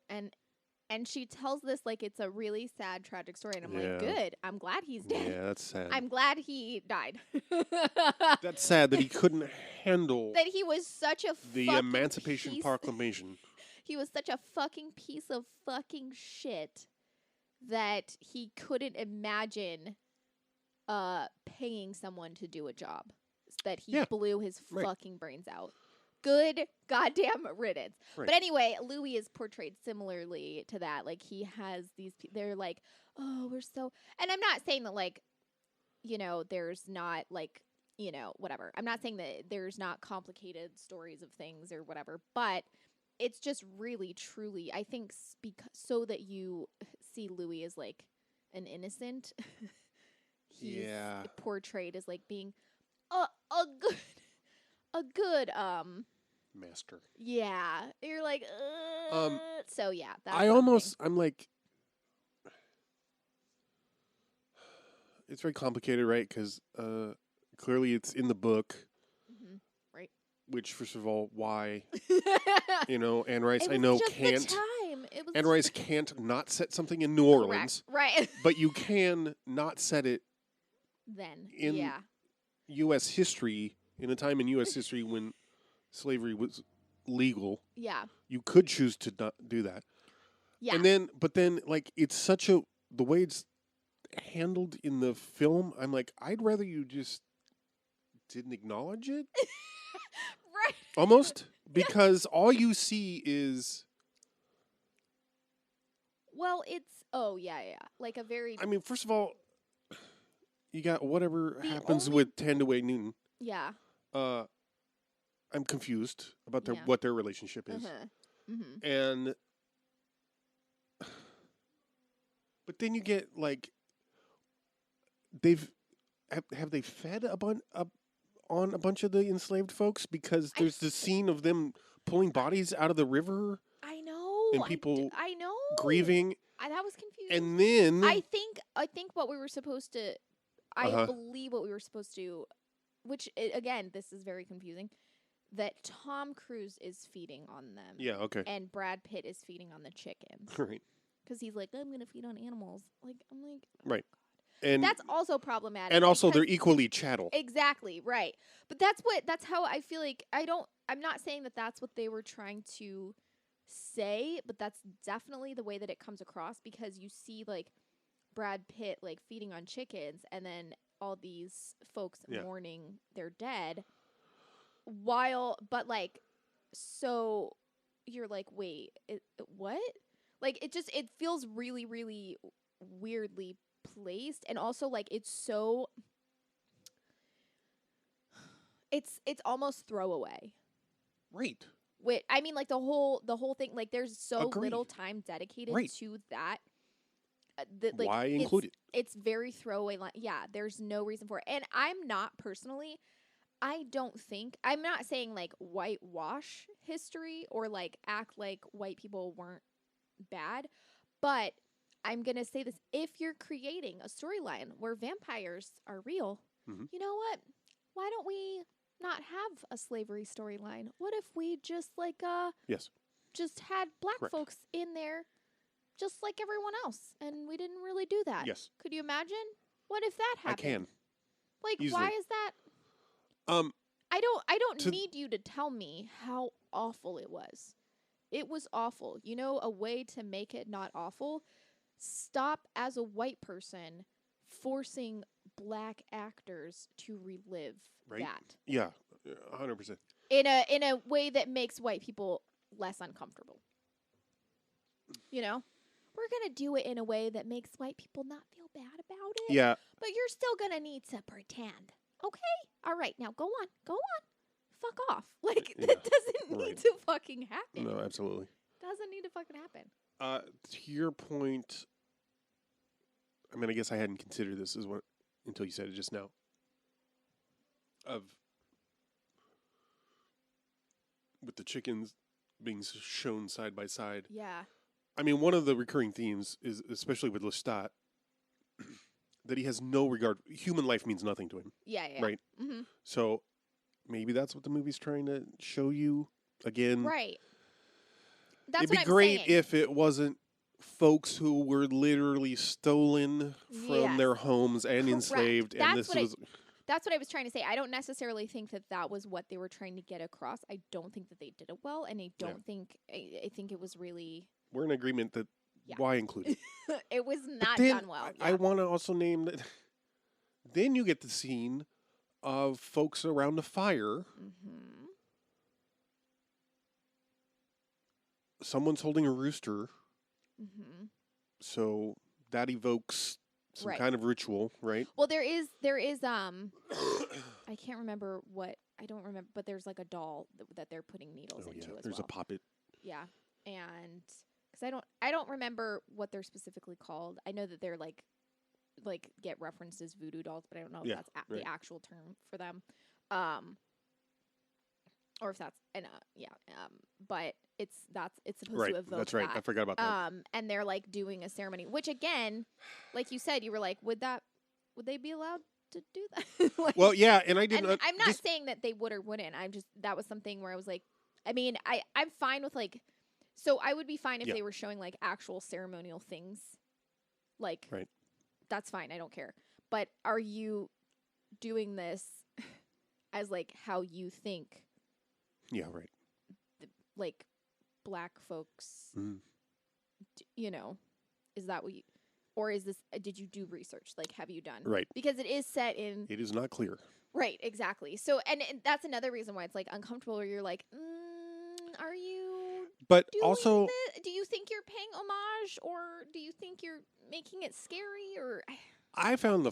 And she tells this like it's a really sad, tragic story. And I'm like, good. I'm glad he's dead. Yeah, that's sad. I'm glad he died. That's sad that he couldn't handle that he was such a the Emancipation Proclamation. He was such a fucking piece of fucking shit that he couldn't imagine paying someone to do a job. That he blew his fucking brains out. Good goddamn riddance. Right. But anyway, Louis is portrayed similarly to that. Like, he has these... They're like, oh, we're so... And I'm not saying that, like, you know, there's not, like, you know, whatever. I'm not saying that there's not complicated stories of things or whatever. But it's just really, truly, I think, so that you see Louis as, like, an innocent. He's portrayed as, like, being a good master. Yeah. You're like, so yeah. That's I'm like, it's very complicated, right? Because clearly it's in the book. Mm-hmm. Right. Which, first of all, why? You know, Anne Rice, I know, can't. Anne Rice can't not set something in New Orleans. Right. But you can not set it then in U.S. history, in a time in U.S. history when slavery was legal. Yeah. You could choose to not do that. Yeah. But then, like, it's such the way it's handled in the film, I'm like, I'd rather you just didn't acknowledge it. Right. Almost. Because all you see is... Well, it's... Oh, yeah. Like a very... I mean, first of all, you got whatever happens with Tandaway Newton. Yeah. I'm confused about what their relationship is. Mm-hmm. And... But then you get, like... Have they fed on a bunch of the enslaved folks? Because there's the scene of them pulling bodies out of the river. I know. And people I know. grieving. That was confusing. And then... I think what we were supposed to... I believe what we were supposed to... Which, again, this is very confusing. That Tom Cruise is feeding on them. Yeah, okay. And Brad Pitt is feeding on the chickens. Right. Because he's like, I'm going to feed on animals. Like, I'm like... Oh, right. God. And that's also problematic. And also they're equally chattel. Exactly, right. But that's how I feel like I'm not saying that that's what they were trying to say, but that's definitely the way that it comes across, because you see like Brad Pitt like feeding on chickens and then all these folks mourning their dead but like, so you're like, wait, what? Like it feels really, really weirdly placed, and also like it's almost throwaway, right? Wait, I mean, like the whole thing, like there's so little time dedicated to that. Like, why include it? It's very throwaway. Yeah, there's no reason for it, and I'm not saying like whitewash history or like act like white people weren't bad, but I'm going to say this. If you're creating a storyline where vampires are real, you know what? Why don't we not have a slavery storyline? What if we just like just had black folks in there just like everyone else, and we didn't really do that? Yes. Could you imagine? What if that happened? I can. Like, easily. Why is that? I don't need you to tell me how awful it was. It was awful. You know, a way to make it not awful. Stop as a white person forcing black actors to relive that. Yeah, 100%. In a way that makes white people less uncomfortable. You know? We're going to do it in a way that makes white people not feel bad about it. Yeah. But you're still going to need to pretend. Okay? All right. Now go on. Go on. Fuck off. Like, that doesn't need to fucking happen. No, absolutely. Doesn't need to fucking happen. To your point, I mean, I guess I hadn't considered this until you said it just now. With the chickens being shown side by side. Yeah. I mean, one of the recurring themes is, especially with Lestat, that he has no regard. Human life means nothing to him. Yeah. Right? Mm-hmm. So maybe that's what the movie's trying to show you again. Right. That's It'd be great if it wasn't folks who were literally stolen from their homes and enslaved. And that's what I was trying to say. I don't necessarily think that was what they were trying to get across. I don't think that they did it well, and I don't think I think it was really. We're in agreement that why include it? It was not done well. I want to also name that. Then you get the scene of folks around the fire. Mm-hmm. Someone's holding a rooster. Mm-hmm. So that evokes some kind of ritual, right? Well, there is I can't remember I don't remember, but there's like a doll that they're putting needles into as well. There's a puppet. Yeah. And cuz I don't remember what they're specifically called. I know that they're like get referenced as voodoo dolls, but I don't know if that's the actual term for them. Or if that's but it's supposed to evoke that's right. that. I forgot about that. And they're like doing a ceremony, which again, like you said, you were like, would they be allowed to do that? Like, well, yeah, and I didn't. I'm not saying that they would or wouldn't. That was something where I was like, I mean, I'm fine with like, so I would be fine if they were showing like actual ceremonial things, like, that's fine. I don't care. But are you doing this as like how you think? Yeah, right. Like black folks, is that what you, or is this, did you do research? Like, have you done? Right. Because it is set in. It is not clear. Right, exactly. So, and that's another reason why it's like uncomfortable, where you're like, are you. But doing also. do you think you're paying homage, or do you think you're making it scary, or. I found the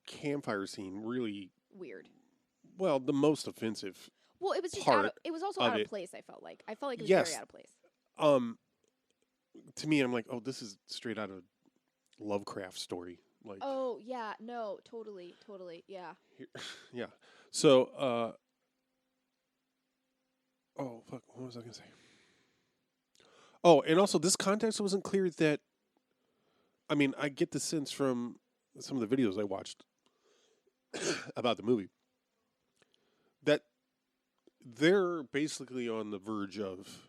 campfire scene really. Weird. Well, the most offensive. Well, it was just it was also out of place. I felt like it was very out of place. To me, I'm like, oh, this is straight out of Lovecraft story. Like, oh yeah, no, totally, yeah. Yeah. So, oh fuck, what was I gonna say? Oh, and also this context wasn't clear. That, I mean, I get the sense from some of the videos I watched about the movie that they're basically on the verge of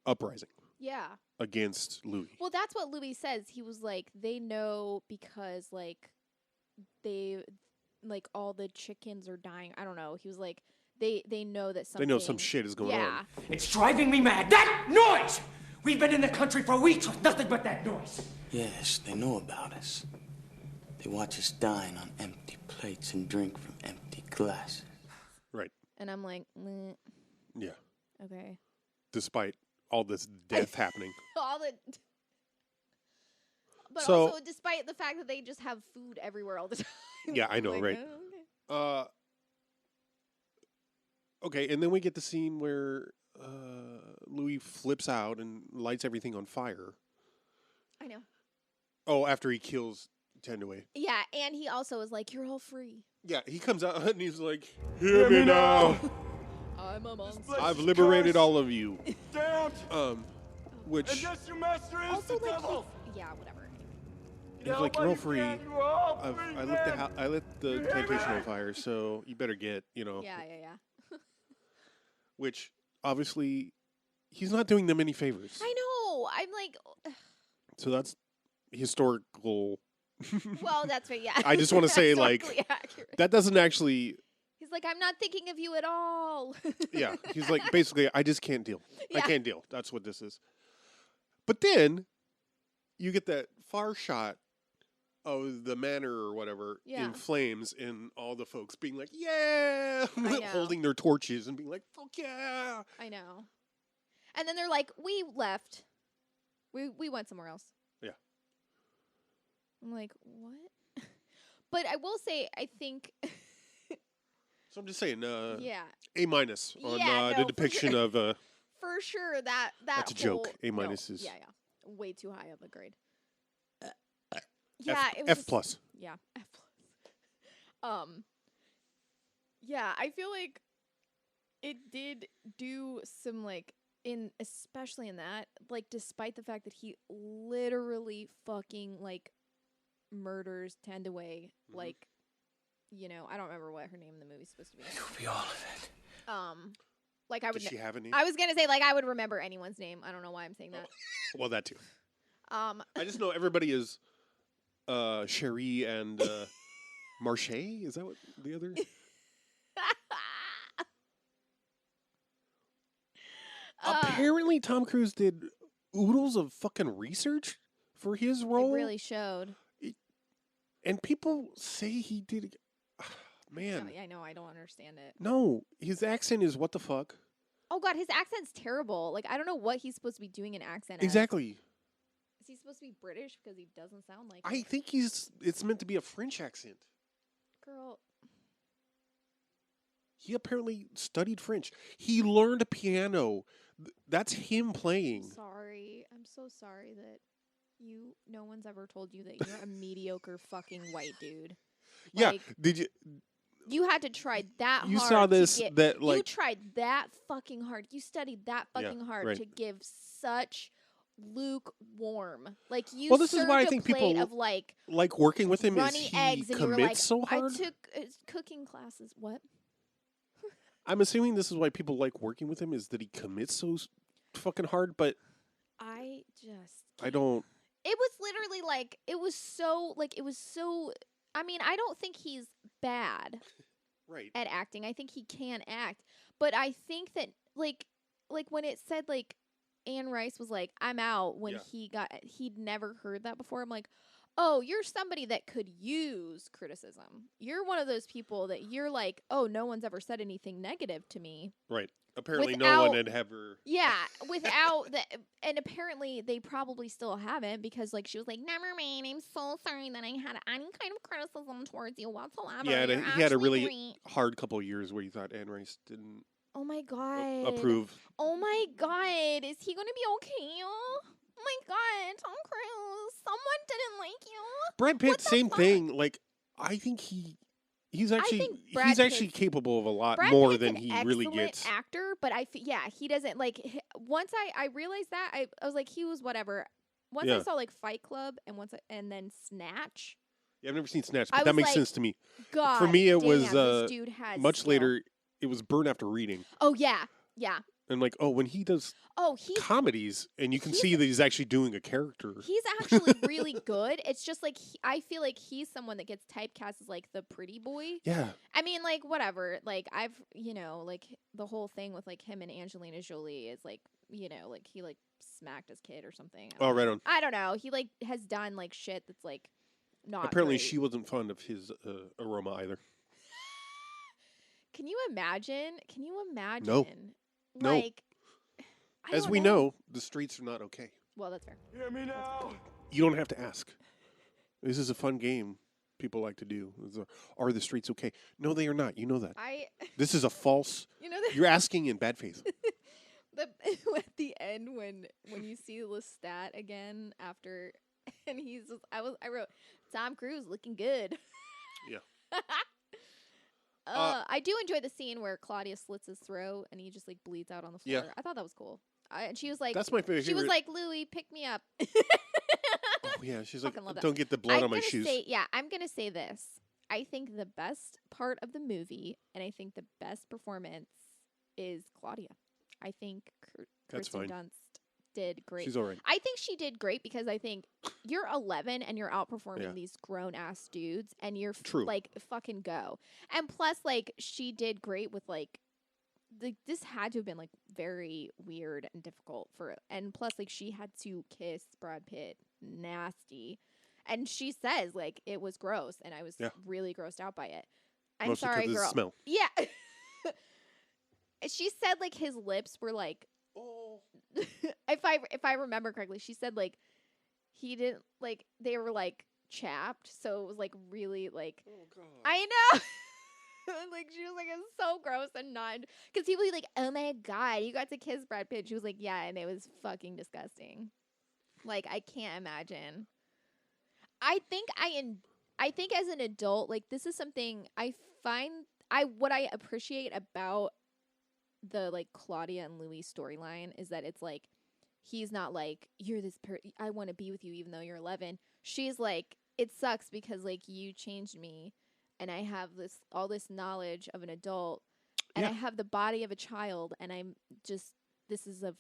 uprising. Yeah. Against Louis. Well, that's what Louis says. He was like, they know because like they like all the chickens are dying. I don't know. He was like, they know that something. They know some shit is going on. It's driving me mad. That noise! We've been in the country for weeks with nothing but that noise. Yes, they know about us. They watch us dine on empty plates and drink from empty glasses. Right. And I'm like, meh. Yeah. Okay. Despite all this death happening. But also despite the fact that they just have food everywhere all the time. Yeah, I know, like, right? Okay. Okay, and then we get the scene where Louis flips out and lights everything on fire. I know. Oh, after he kills Tendaway. Yeah, and he also is like, you're all free. Yeah, he comes out and he's like, hear me now. I'm a monster. I've liberated all of you. Which... And yes, your master is also, the devil. Yeah, whatever. He's like, you're all free. I lit the plantation on fire, so you better get, Yeah. Which, obviously, he's not doing them any favors. I know. I'm like... So that's historical... Well, that's right, yeah. I just want to say, like, accurate. That doesn't actually... He's like, I'm not thinking of you at all. Yeah, he's like, basically, I just can't deal. Yeah. I can't deal. That's what this is. But then, you get that far shot of the manor or whatever in flames, and all the folks being like, "Yeah," holding their torches and being like, "Fuck yeah!" I know. And then they're like, "We left. We went somewhere else." Yeah. I'm like, what? But I will say, I think. So I'm just saying, yeah. A- on the depiction of. For sure, that's a joke. A- is. Yeah, way too high of a grade. F plus. Yeah, F plus. Yeah, I feel like it did do some like especially in that, like, despite the fact that he literally fucking like murders Tendaway, like, I don't remember what her name in the movie's supposed to be. It could be all of it. Like I would. Does she have a name? I was gonna say, like, I would remember anyone's name. I don't know why I'm saying that. Well, that too. I just know everybody is Cherie and Marche. Is that what the other? Apparently, Tom Cruise did oodles of fucking research for his role. It really showed. And people say he did. Man. I know. I don't understand it. No, his accent is what the fuck. Oh, God, his accent's terrible. Like, I don't know what he's supposed to be doing an accent Exactly. Is he supposed to be British? Because he doesn't sound like I think it's meant to be a French accent. Girl. He apparently studied French. He learned piano. That's him playing. I'm so sorry that no one's ever told you that you're a mediocre fucking white dude. Yeah, did you? You had to try that hard. You saw this, you tried that fucking hard. You studied that fucking hard to give such lukewarm. Like, you well, this is why I think people of like working with him runny is he eggs, and commits you were like, so hard. I took cooking classes. What? I'm assuming this is why people like working with him, is that he commits so fucking hard, but I don't. It was literally like, it was so, I mean, I don't think he's bad at acting. I think he can act. But I think that, like when it said, like, Anne Rice was like, I'm out, when he'd never heard that before. I'm like, oh, you're somebody that could use criticism. You're one of those people that you're like, oh, no one's ever said anything negative to me. Right. Apparently no one had ever. Yeah, without the, and apparently they probably still haven't, because like she was like, never mind, I'm so sorry that I had any kind of criticism towards you whatsoever. Yeah, he had a really hard couple of years where you thought Anne Rice didn't. Oh my God. Approve. Oh my God, is he going to be okay? Oh my God, Tom Cruise, someone didn't like you. Brad Pitt, same thing. Like, I think he's actually capable of a lot more than he really gets. Actor, but he doesn't like. Once I realized that, I was like, he was whatever. Once I saw like Fight Club and then Snatch. Yeah, I've never seen Snatch, but that makes sense to me. God, for me, it was this dude has much later. It was Burn After Reading. Oh yeah. And like, when he does comedies, and you can see that he's actually doing a character. He's actually really good. It's just like, I feel like he's someone that gets typecast as like the pretty boy. Yeah. I mean, like, whatever. Like, I've, like the whole thing with like him and Angelina Jolie is like, like he like smacked his kid or something. Right on. I don't know. He like has done like shit that's like not. Apparently, great. she wasn't fond of his aroma either. Can you imagine? No. Like, no. As we know, the streets are not okay. Well, that's fair. Hear me now. You don't have to ask. This is a fun game people like to do. Are the streets okay? No, they are not. You know that. This is a false. You're asking in bad faith. At the end, when you see Lestat again after, and he's just, I wrote Tom Cruise looking good. Yeah. I do enjoy the scene where Claudia slits his throat and he just like bleeds out on the floor. Yeah. I thought that was cool. And she was like, "That's my favorite." She was like, "Louis, pick me up." Oh yeah, she's like, "Don't get the blood on my shoes." I'm gonna say this. I think the best part of the movie, and I think the best performance, is Claudia. I think Kirsten Dunst did great. She's all right. I think she did great because I think you're 11 and you're outperforming these grown ass dudes, and you're like, fucking go. And plus, like, she did great with like, this had to have been like very weird and difficult and plus, like, she had to kiss Brad Pitt. Nasty. And she says, like, it was gross, and I was really grossed out by it. I'm Mostly sorry, girl. The smell. Yeah. She said, like, his lips were, like, if I remember correctly, she said, like, he didn't, like, they were, like, chapped, so it was, like, really, like, oh God. I know. Like, she was like, it's so gross and not, because people be like, oh my God, you got to kiss Brad Pitt. She was like, yeah, and it was fucking disgusting. Like, I can't imagine. I think as an adult, like, this is something I find, what I appreciate about the, like, Claudia and Louis storyline is that it's like, he's not like, you're this I want to be with you even though you're 11. She's like, it sucks because, like, you changed me and I have all this knowledge of an adult and I have the body of a child, and I'm just, this is a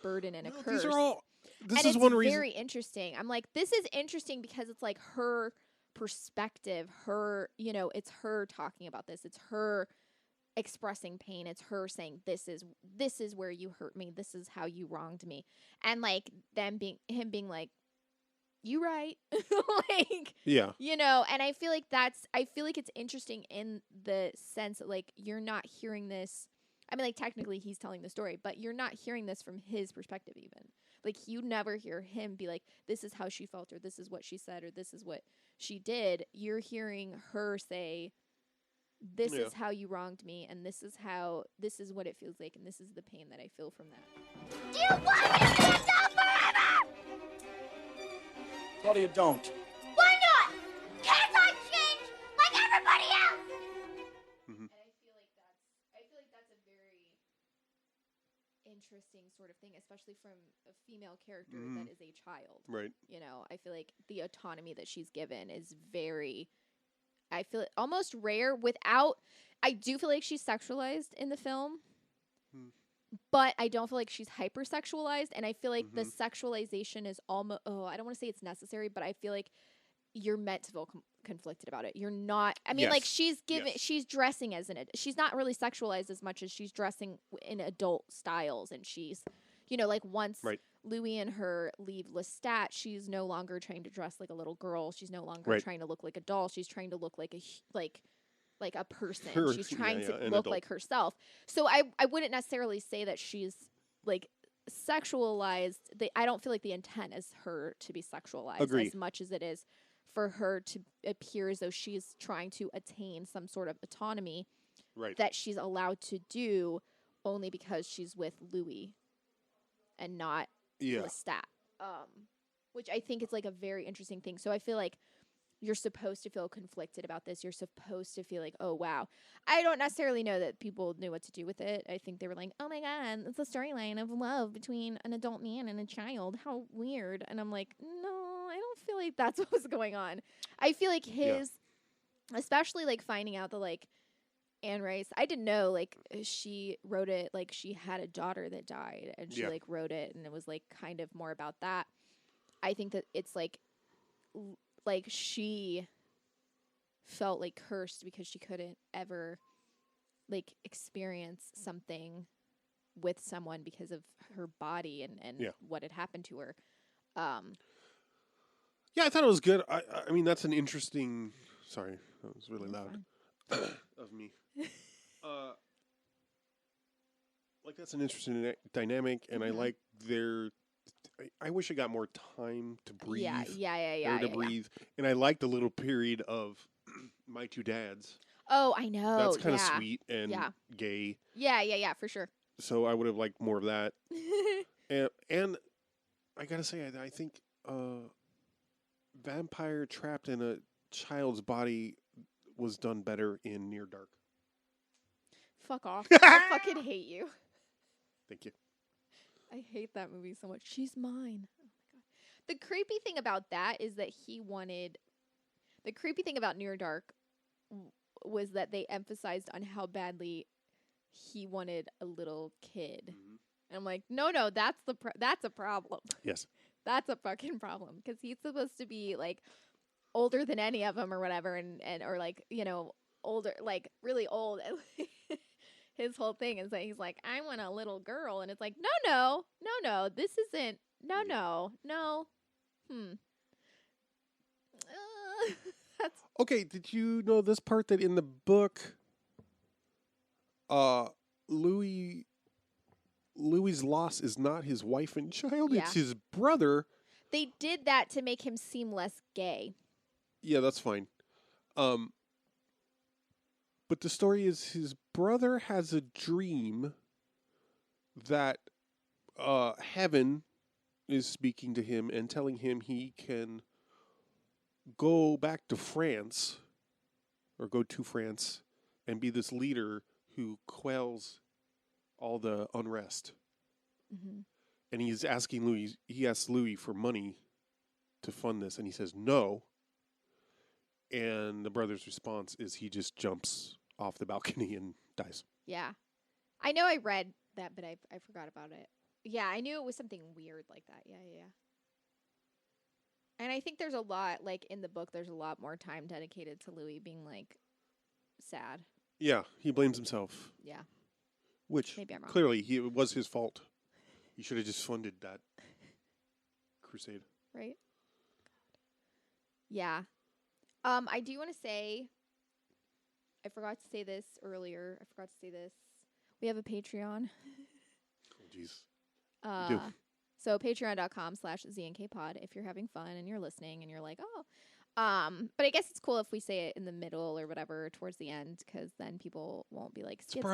burden and a curse. This is one reason. Very interesting. I'm like, this is interesting because it's like her perspective, her, you know, it's her talking about this. It's her expressing pain. It's her saying, this is where you hurt me. This is how you wronged me. And like him being like, you right. Like, yeah, you know, and I feel like it's interesting in the sense that, like, you're not hearing this. I mean, like, technically he's telling the story, but you're not hearing this from his perspective even. Like, you never hear him be like, this is how she felt, or this is what she said, or this is what she did. You're hearing her say, this is how you wronged me, and this is what it feels like, and this is the pain that I feel from that. Do you want me to be a doll forever? Claudia, don't. Why not? Can't I change like everybody else? And I feel like that's a very interesting sort of thing, especially from a female character that is a child. Right. You know, I feel like the autonomy that she's given is very, I feel almost rare I do feel like she's sexualized in the film, but I don't feel like she's hypersexualized, and I feel like the sexualization is almost, I don't want to say it's necessary, but I feel like you're meant to feel conflicted about it. You're not, I mean, like, she's dressing as she's not really sexualized as much as she's dressing in adult styles, and she's, you know, like, once Louis and her leave Lestat, she's no longer trying to dress like a little girl. She's no longer trying to look like a doll. She's trying to look like a person. She's trying to look like herself. So I wouldn't necessarily say that she's, like, sexualized. I don't feel like the intent is her to be sexualized as much as it is for her to appear as though she's trying to attain some sort of autonomy that she's allowed to do only because she's with Louis and not Lestat. Which I think is, like, a very interesting thing. So I feel like you're supposed to feel conflicted about this. You're supposed to feel like, oh, wow. I don't necessarily know that people knew what to do with it. I think they were like, oh, my God, it's a storyline of love between an adult man and a child. How weird. And I'm like, no, I don't feel like that's what was going on. I feel like especially, like, finding out that, like, Anne Rice, I didn't know, like, she wrote it, like, she had a daughter that died, and she, like, wrote it, and it was, like, kind of more about that. I think that it's, like, she felt, like, cursed because she couldn't ever, like, experience something with someone because of her body and what had happened to her. Yeah, I thought it was good. I mean, that's an interesting. Sorry, that was really loud of me. Like, that's an interesting dynamic, and I like their. I wish I got more time to breathe. Yeah. breathe, and I like the little period of my two dads. Oh, I know. That's kind of sweet and gay. Yeah, for sure. So I would have liked more of that. and I gotta say, I think vampire trapped in a child's body was done better in Near Dark. Fuck off. I fucking hate you. Thank you. I hate that movie so much. She's mine. Oh my God. The creepy thing about that is that the creepy thing about Near Dark was that they emphasized on how badly he wanted a little kid. And I'm like, no, that's a problem. Yes. That's a fucking problem, because he's supposed to be, like, older than any of them or whatever, and or, like, you know, older, like, really old. his whole thing is that he's like, I want a little girl. And it's like, no. This isn't. No. That's Okay, did you know this part that in the book, Louis's loss is not his wife and child, Yeah. it's his brother. They did that to make him seem less gay. Yeah, that's fine. But the story is his brother has a dream that heaven is speaking to him and telling him he can go back to France or go to France and be this leader who quells all the unrest. Mm-hmm. And he asks Louis for money to fund this, and he says no. And the brother's response is he just jumps off the balcony and dies. Yeah. I know I read that, but I forgot about it. Yeah, I knew it was something weird like that. Yeah. And I think there's a lot, like, in the book, there's a lot more time dedicated to Louis being, like, sad. Yeah, he blames himself. Yeah. Which, maybe I'm wrong. Clearly, it was his fault. He should have just funded that crusade. Right? Yeah. I do want to say, I forgot to say this earlier. We have a Patreon. Oh, jeez. We do. So patreon.com/ZNKpod if you're having fun and you're listening and you're like, oh. But I guess it's cool if we say it in the middle or whatever towards the end, because then people won't be like, skip.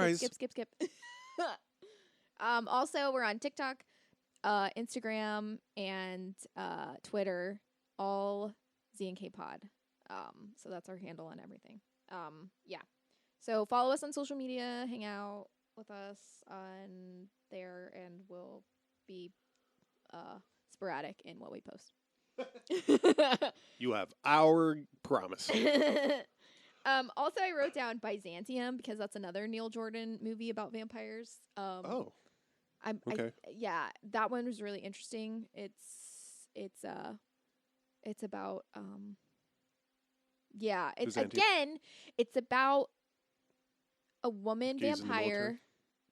Also, we're on TikTok, Instagram, and Twitter, all ZNKpod. So that's our handle on everything. Yeah. So follow us on social media, hang out with us on there, and we'll be sporadic in what we post. You have our promise. Also, I wrote down Byzantium because that's another Neil Jordan movie about vampires. Okay. Yeah, that one was really interesting. It's about it's about a woman vampire.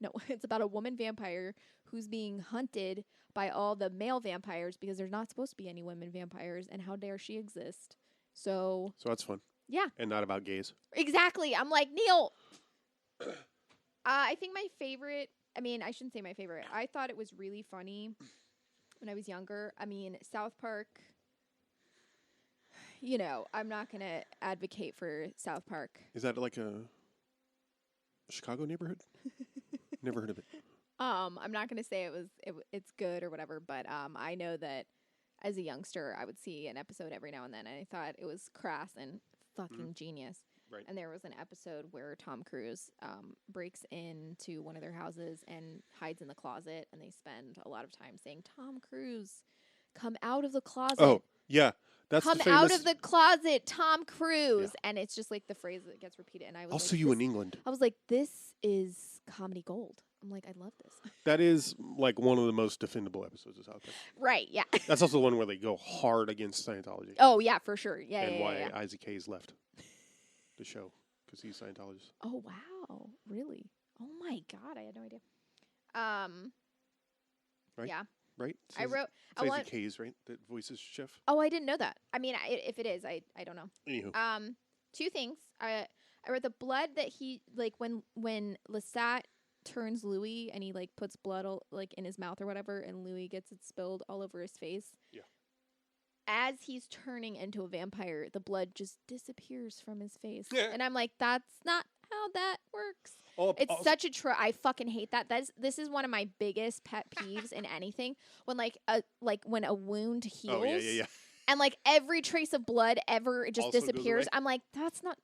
No, it's about a woman vampire who's being hunted by all the male vampires because there's not supposed to be any women vampires, and how dare she exist? So that's fun. Yeah. And not about gays. Exactly. I'm like, Neil. I think my favorite, I shouldn't say my favorite. I thought it was really funny when I was younger. South Park, I'm not going to advocate for South Park. Is that like a Chicago neighborhood? Never heard of it. I'm not going to say it's good or whatever, but I know that as a youngster, I would see an episode every now and then, and I thought it was crass and fucking genius. Right. And there was an episode where Tom Cruise breaks into one of their houses and hides in the closet, and they spend a lot of time saying, Tom Cruise, come out of the closet. Oh, yeah. That's come out of the closet, Tom Cruise. Yeah. And it's just like the phrase that gets repeated. And I was also like, you in England. I was like, this is comedy gold. I'm like, I love this. That is like one of the most defendable episodes of South Park. Right, yeah. That's also the one where they go hard against Scientology. Oh, yeah, for sure. Yeah, and why yeah. Isaac Hayes left the show, because he's Scientologist. Oh, wow. Really? Oh, my God. I had no idea. Right? Yeah. Right? I wrote... Isaac Hayes, right? That voices Chef. Oh, I didn't know that. If it is, I don't know. Anywho. Two things. I read the blood that he, like, when Lestat turns Louis and he, like, puts blood, like, in his mouth or whatever, and Louis gets it spilled all over his face. Yeah. As he's turning into a vampire, the blood just disappears from his face. Yeah. And I'm like, that's not how that works. It's such a I fucking hate that. This is one of my biggest pet peeves in anything. When when a wound heals. Oh, yeah. And like every trace of blood ever just also disappears. I'm like, that's not.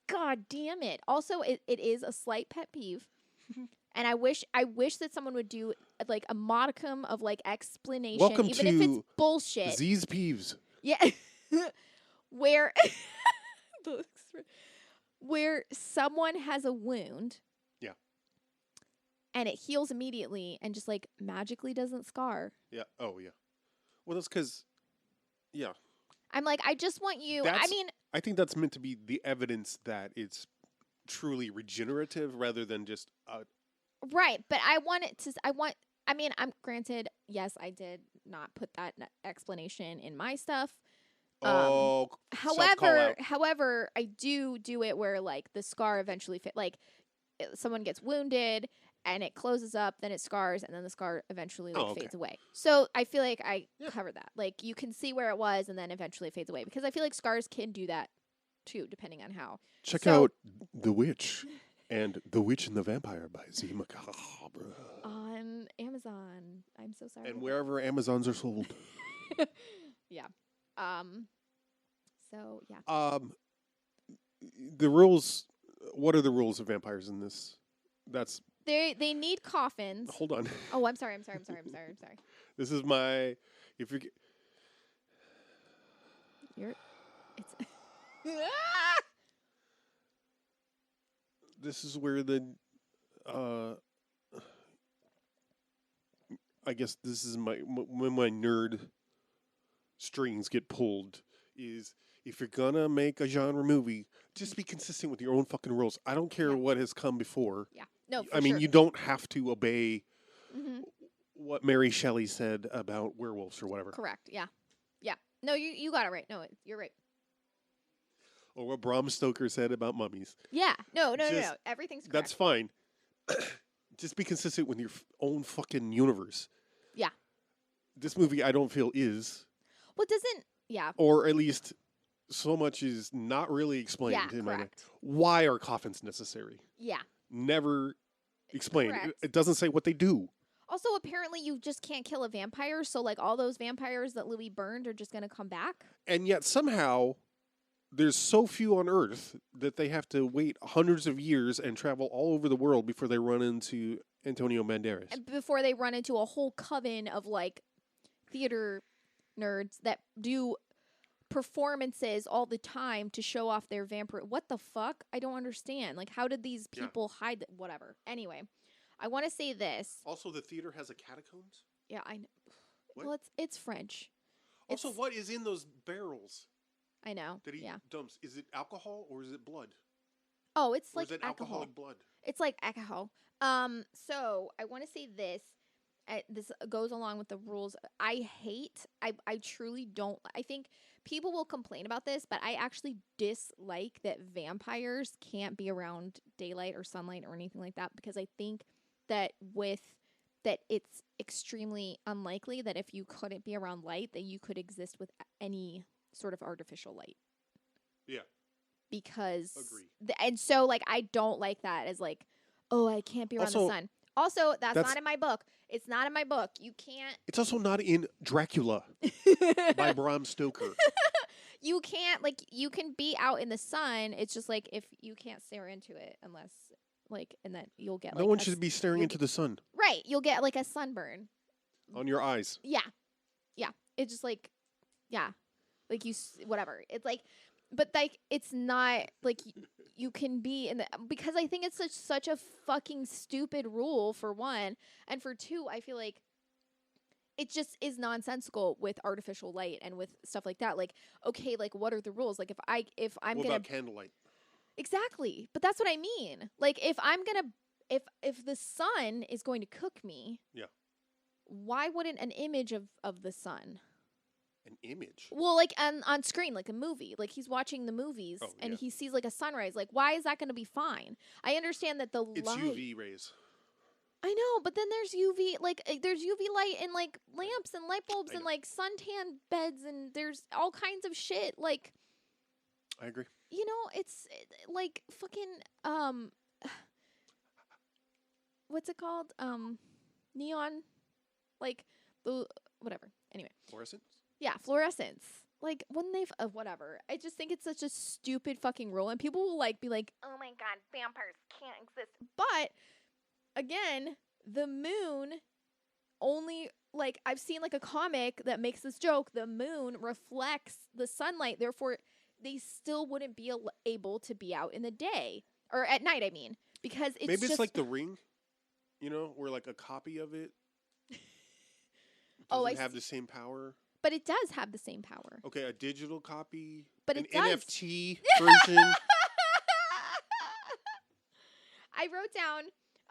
God damn it. Also, it is a slight pet peeve. And I wish that someone would do like a modicum of like explanation, Welcome even to if it's bullshit. Z's peeves. Yeah. where someone has a wound. Yeah. And it heals immediately and just like magically doesn't scar. Yeah. Oh, yeah. Well, that's because, yeah. I'm like, I just want you. I think that's meant to be the evidence that it's truly regenerative rather than just Right, but I'm granted, yes, I did not put that explanation in my stuff. However, I do it where like the scar eventually like someone gets wounded and it closes up, then it scars, and then the scar eventually fades away. So I feel like I covered that. Like you can see where it was, and then eventually it fades away because I feel like scars can do that too, depending on how. Check out The Witch and The Witch and the Vampire by Z. Macabre on Amazon. I'm so sorry. And wherever Amazons are sold. Yeah. So yeah. The rules. What are the rules of vampires in this? That's they need coffins. Hold on. Oh, I'm sorry. This is my if you're it's This is where the I guess this is when my nerd strings get pulled is if you're gonna make a genre movie, just be consistent with your own fucking rules. I don't care what has come before. Yeah. No, I mean, you don't have to obey what Mary Shelley said about werewolves or whatever. Correct. Yeah. Yeah. No, you got it right. No, you're right. Or what Bram Stoker said about mummies. Yeah. No. Everything's correct. That's fine. Just be consistent with your own fucking universe. Yeah. This movie, I don't feel is. Well, doesn't. Yeah. Or at least so much is not really explained in my mind. Why are coffins necessary? Yeah. Never explained. It doesn't say what they do. Also, apparently you just can't kill a vampire, so like all those vampires that Louis burned are just going to come back. And yet somehow there's so few on Earth that they have to wait hundreds of years and travel all over the world before they run into Antonio Banderas. And before they run into a whole coven of like theater nerds that do performances all the time to show off their vampire. What the fuck? I don't understand. Like, how did these people hide whatever? Anyway, I want to say this. Also, the theater has a catacombs? Yeah, I know. What? Well, it's French. Also, what is in those barrels? I know. That he dumps. Is it alcohol or is it blood? Oh, it's or like is it alcoholic blood? It's like alcohol. So I want to say this. This goes along with the rules. I truly don't. I think people will complain about this, but I actually dislike that vampires can't be around daylight or sunlight or anything like that, because I think that it's extremely unlikely that if you couldn't be around light, that you could exist with any sort of artificial light. Yeah. Because agree. And so like I don't like that as like, oh, I can't be around the sun. Also, that's not in my book. It's not in my book. You can't. It's also not in Dracula by Bram Stoker. You can't, like, you can be out in the sun. It's just like if you can't stare into it unless, like, and then you'll get. No one should be staring into the sun. Right. You'll get like a sunburn on your eyes. Yeah. Yeah. It's just like, yeah, like whatever. It's like, but like it's not like you can be in the, because I think it's such a fucking stupid rule for one, and for two, I feel like it just is nonsensical with artificial light and with stuff like that. Like, okay, like what are the rules? Like if I'm what gonna about candlelight? Exactly, but that's what I mean. Like if I'm gonna if the sun is going to cook me, yeah, why wouldn't an image of the sun? An image? Well, like on screen, like a movie. Like he's watching the movies and he sees like a sunrise. Like, why is that going to be fine? I understand that it's light... UV rays. I know, but then there's UV, like there's UV light in like lamps and light bulbs and like suntan beds and there's all kinds of shit. Like, I agree. You know, it's like fucking what's it called? Neon, like the whatever. Anyway, fluorescence. Yeah, fluorescence. Like, wouldn't they... whatever. I just think it's such a stupid fucking rule. And people will, like, be like, oh my god, vampires can't exist. But, again, the moon only... Like, I've seen, like, a comic that makes this joke. The moon reflects the sunlight. Therefore, they still wouldn't be able to be out in the day. Or at night, I mean. Because it's Maybe it's like The Ring. You know, where, like, a copy of it doesn't have the same power. But it does have the same power. Okay, a digital copy, but an it does. NFT version. I wrote down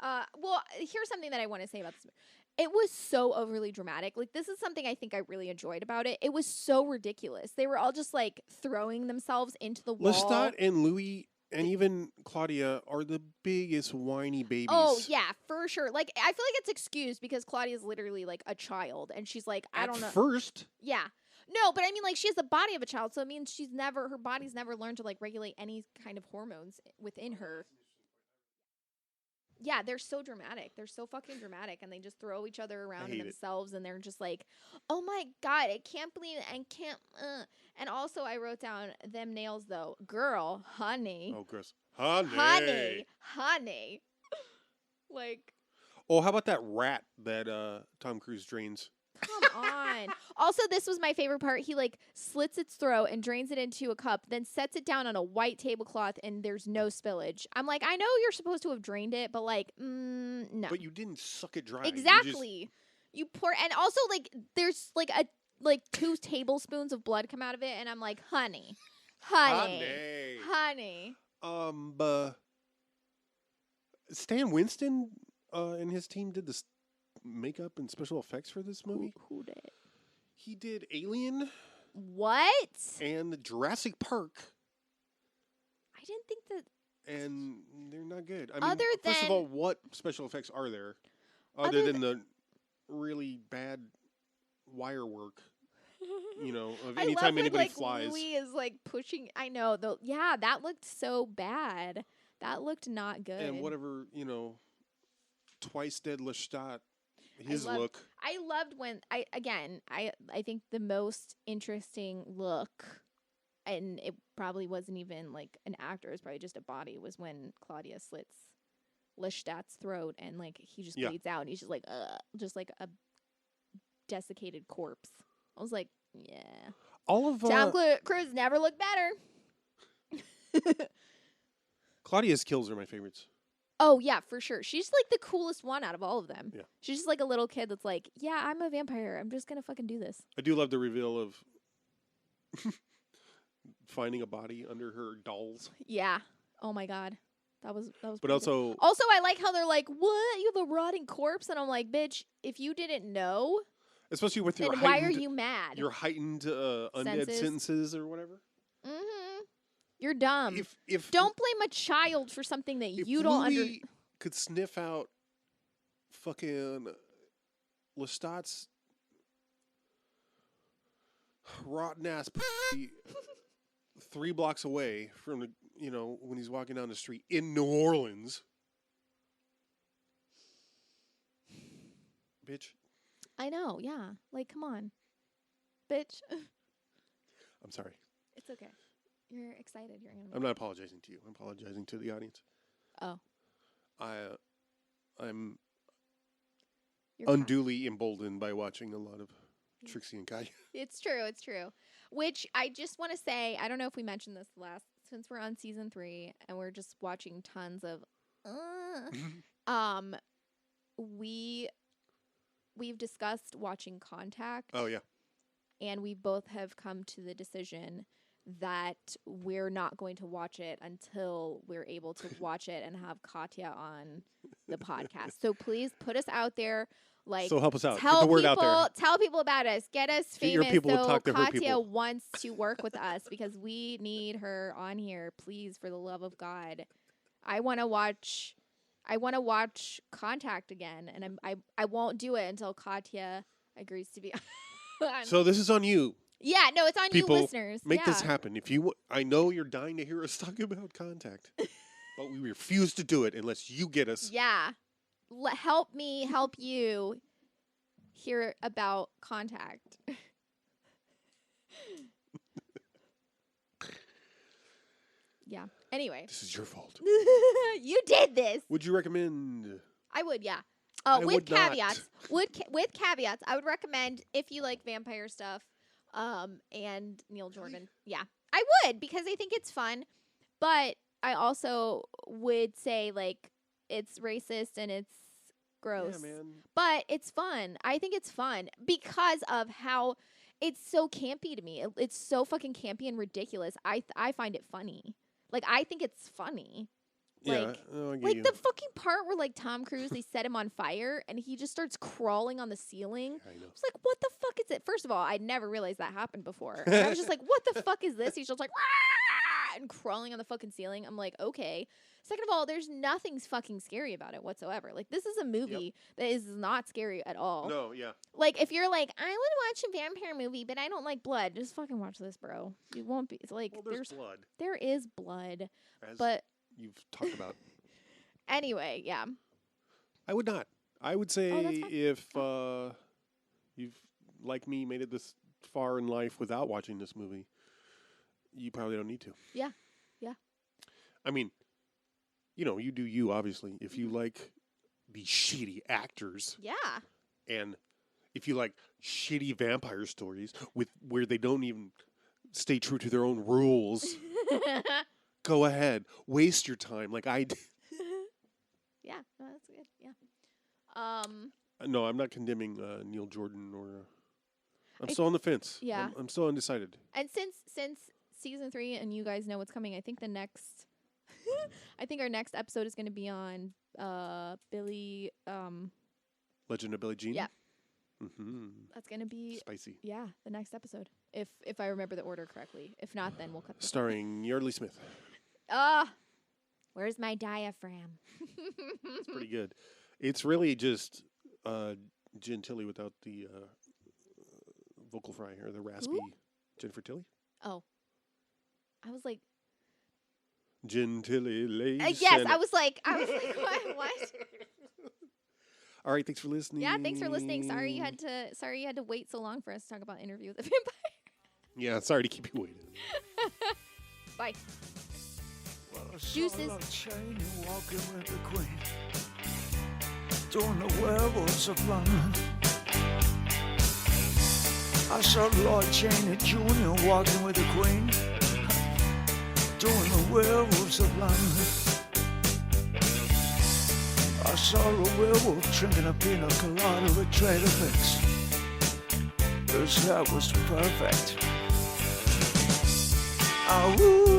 Well, here's something that I want to say about this. It was so overly dramatic. Like, this is something I think I really enjoyed about it. It was so ridiculous. They were all just, like, throwing themselves into the wall. Lestat and Louis and even Claudia are the biggest whiny babies. Oh, yeah, for sure. Like, I feel like it's excused because Claudia's literally, like, a child. And she's like, I don't know. At first. Yeah. No, but I mean, like, she has the body of a child. So it means her body's never learned to, like, regulate any kind of hormones within her. Yeah, they're so dramatic. They're so fucking dramatic, and they just throw each other around in themselves, and they're just like, "Oh my god, I can't believe it! I can't." And also, I wrote down them nails though, girl, honey. Oh, Chris, honey. Like. Oh, how about that rat that Tom Cruise drains? Come on. Also, this was my favorite part. He like slits its throat and drains it into a cup, then sets it down on a white tablecloth and there's no spillage. I'm like, I know you're supposed to have drained it, but like, no. But you didn't suck it dry. Exactly. You pour, and also like there's like 2 tablespoons of blood come out of it, and I'm like, honey. Stan Winston and his team did this makeup and special effects for this movie. Who did? He did Alien. What? And Jurassic Park. I didn't think that. And they're not good. I mean, first of all, what special effects are there other than the really bad wire work? You know, of anytime anybody flies. Louis is like pushing. I know though. Yeah, that looked so bad. That looked not good. And whatever, twice dead Lestat. His look. I loved when I think the most interesting look, and it probably wasn't even like an actor, it was probably just a body, was when Claudia slits Lestat's throat and like he just bleeds out and he's just like a desiccated corpse. I was like, yeah. All of Tom Cruise never looked better. Claudia's kills are my favorites. Oh, yeah, for sure. She's, like, the coolest one out of all of them. Yeah. She's just, like, a little kid that's like, yeah, I'm a vampire. I'm just going to fucking do this. I do love the reveal of finding a body under her dolls. Yeah. Oh, my God. That was But also... Good. Also, I like how they're like, what? You have a rotting corpse? And I'm like, bitch, if you didn't know... Especially with your then why are you mad? Your heightened undead sentences or whatever. Mm-hmm. You're dumb. If don't blame a child for something that you don't understand. Could sniff out fucking Lestat's rotten ass 3 blocks away from when he's walking down the street in New Orleans. Bitch. I know, yeah. Like, come on. Bitch. I'm sorry. It's okay. You're excited. You're animated. I'm not apologizing to you. I'm apologizing to the audience. Oh. I'm unduly emboldened by watching a lot of Trixie and Kai. It's true. It's true. Which I just want to say, I don't know if we mentioned this since we're on season 3 and we're just watching tons of, we've discussed watching Contact. Oh, yeah. And we both have come to the decision that we're not going to watch it until we're able to watch it and have Katya on the podcast. So please put us out there. Like, so help us out. Get the word out there. Tell people about us. Get us famous. Get your people to talk to her Katya people. wants to work with us because we need her on here. Please, for the love of God. I want to watch Contact again, and I won't do it until Katya agrees to be on. So this is on you. Yeah, no, it's on people, you listeners. Make this happen. I know you're dying to hear us talk about Contact, but we refuse to do it unless you get us. Yeah. Help me help you hear about Contact. Yeah. Anyway. This is your fault. You did this. Would you recommend? I would, yeah. With caveats. With caveats, I would recommend if you like vampire stuff, and Neil Jordan. Yeah. I would, because I think it's fun. But I also would say, like, it's racist and it's gross. Yeah, man. But it's fun. I think it's fun because of how it's so campy to me. It's so fucking campy and ridiculous. I find it funny. Like, I think it's funny. Yeah, like the fucking part where like Tom Cruise, they set him on fire and he just starts crawling on the ceiling. I know. It's like, what the fuck is it? First of all, I'd never realized that happened before. And I was just like, what the fuck is this? He's just like, "Rah!" and crawling on the fucking ceiling. I'm like, okay. Second of all, there's nothing fucking scary about it whatsoever. Like, this is a movie that is not scary at all. No, yeah. Like, if you're like, I would watch a vampire movie, but I don't like blood, just fucking watch this, bro. You won't be. It's like, well, there's blood. There is blood. As but you've talked about. Anyway, yeah. I would not. I would say if you've, like me, made it this far in life without watching this movie, you probably don't need to. Yeah. Yeah. I mean, you know, you do you, obviously. If you like these shitty actors. Yeah. And if you like shitty vampire stories where they don't even stay true to their own rules, go ahead. Waste your time like I did. Yeah, no, that's good. Yeah. No, I'm not condemning Neil Jordan or... I'm still on the fence. Yeah. I'm still undecided. And since season 3 and you guys know what's coming, I think the next... I think our next episode is going to be on Billy... Legend of Billie Jean? Yeah. Mm-hmm. That's going to be... Spicy. Yeah, the next episode. If I remember the order correctly. If not, then we'll cut... Starring Yardley Smith. Where's my diaphragm? It's pretty good. It's really just Jen Tilly without the vocal fry or the raspy. Who? Jennifer Tilly? Oh. I was like... Jen Tilly lace. Yes, I was like, what? All right, thanks for listening. Yeah, thanks for listening. Sorry you had to wait so long for us to talk about Interview with a Vampire. Yeah, sorry to keep you waiting. Bye. Juices. Walking with the Queen, doing the werewolves of London. I saw Lord Cheney Jr. walking with the Queen, doing the werewolves of London. I saw a werewolf drinking a pina colada with Trader Vic's. His hair was perfect. Ah, woo.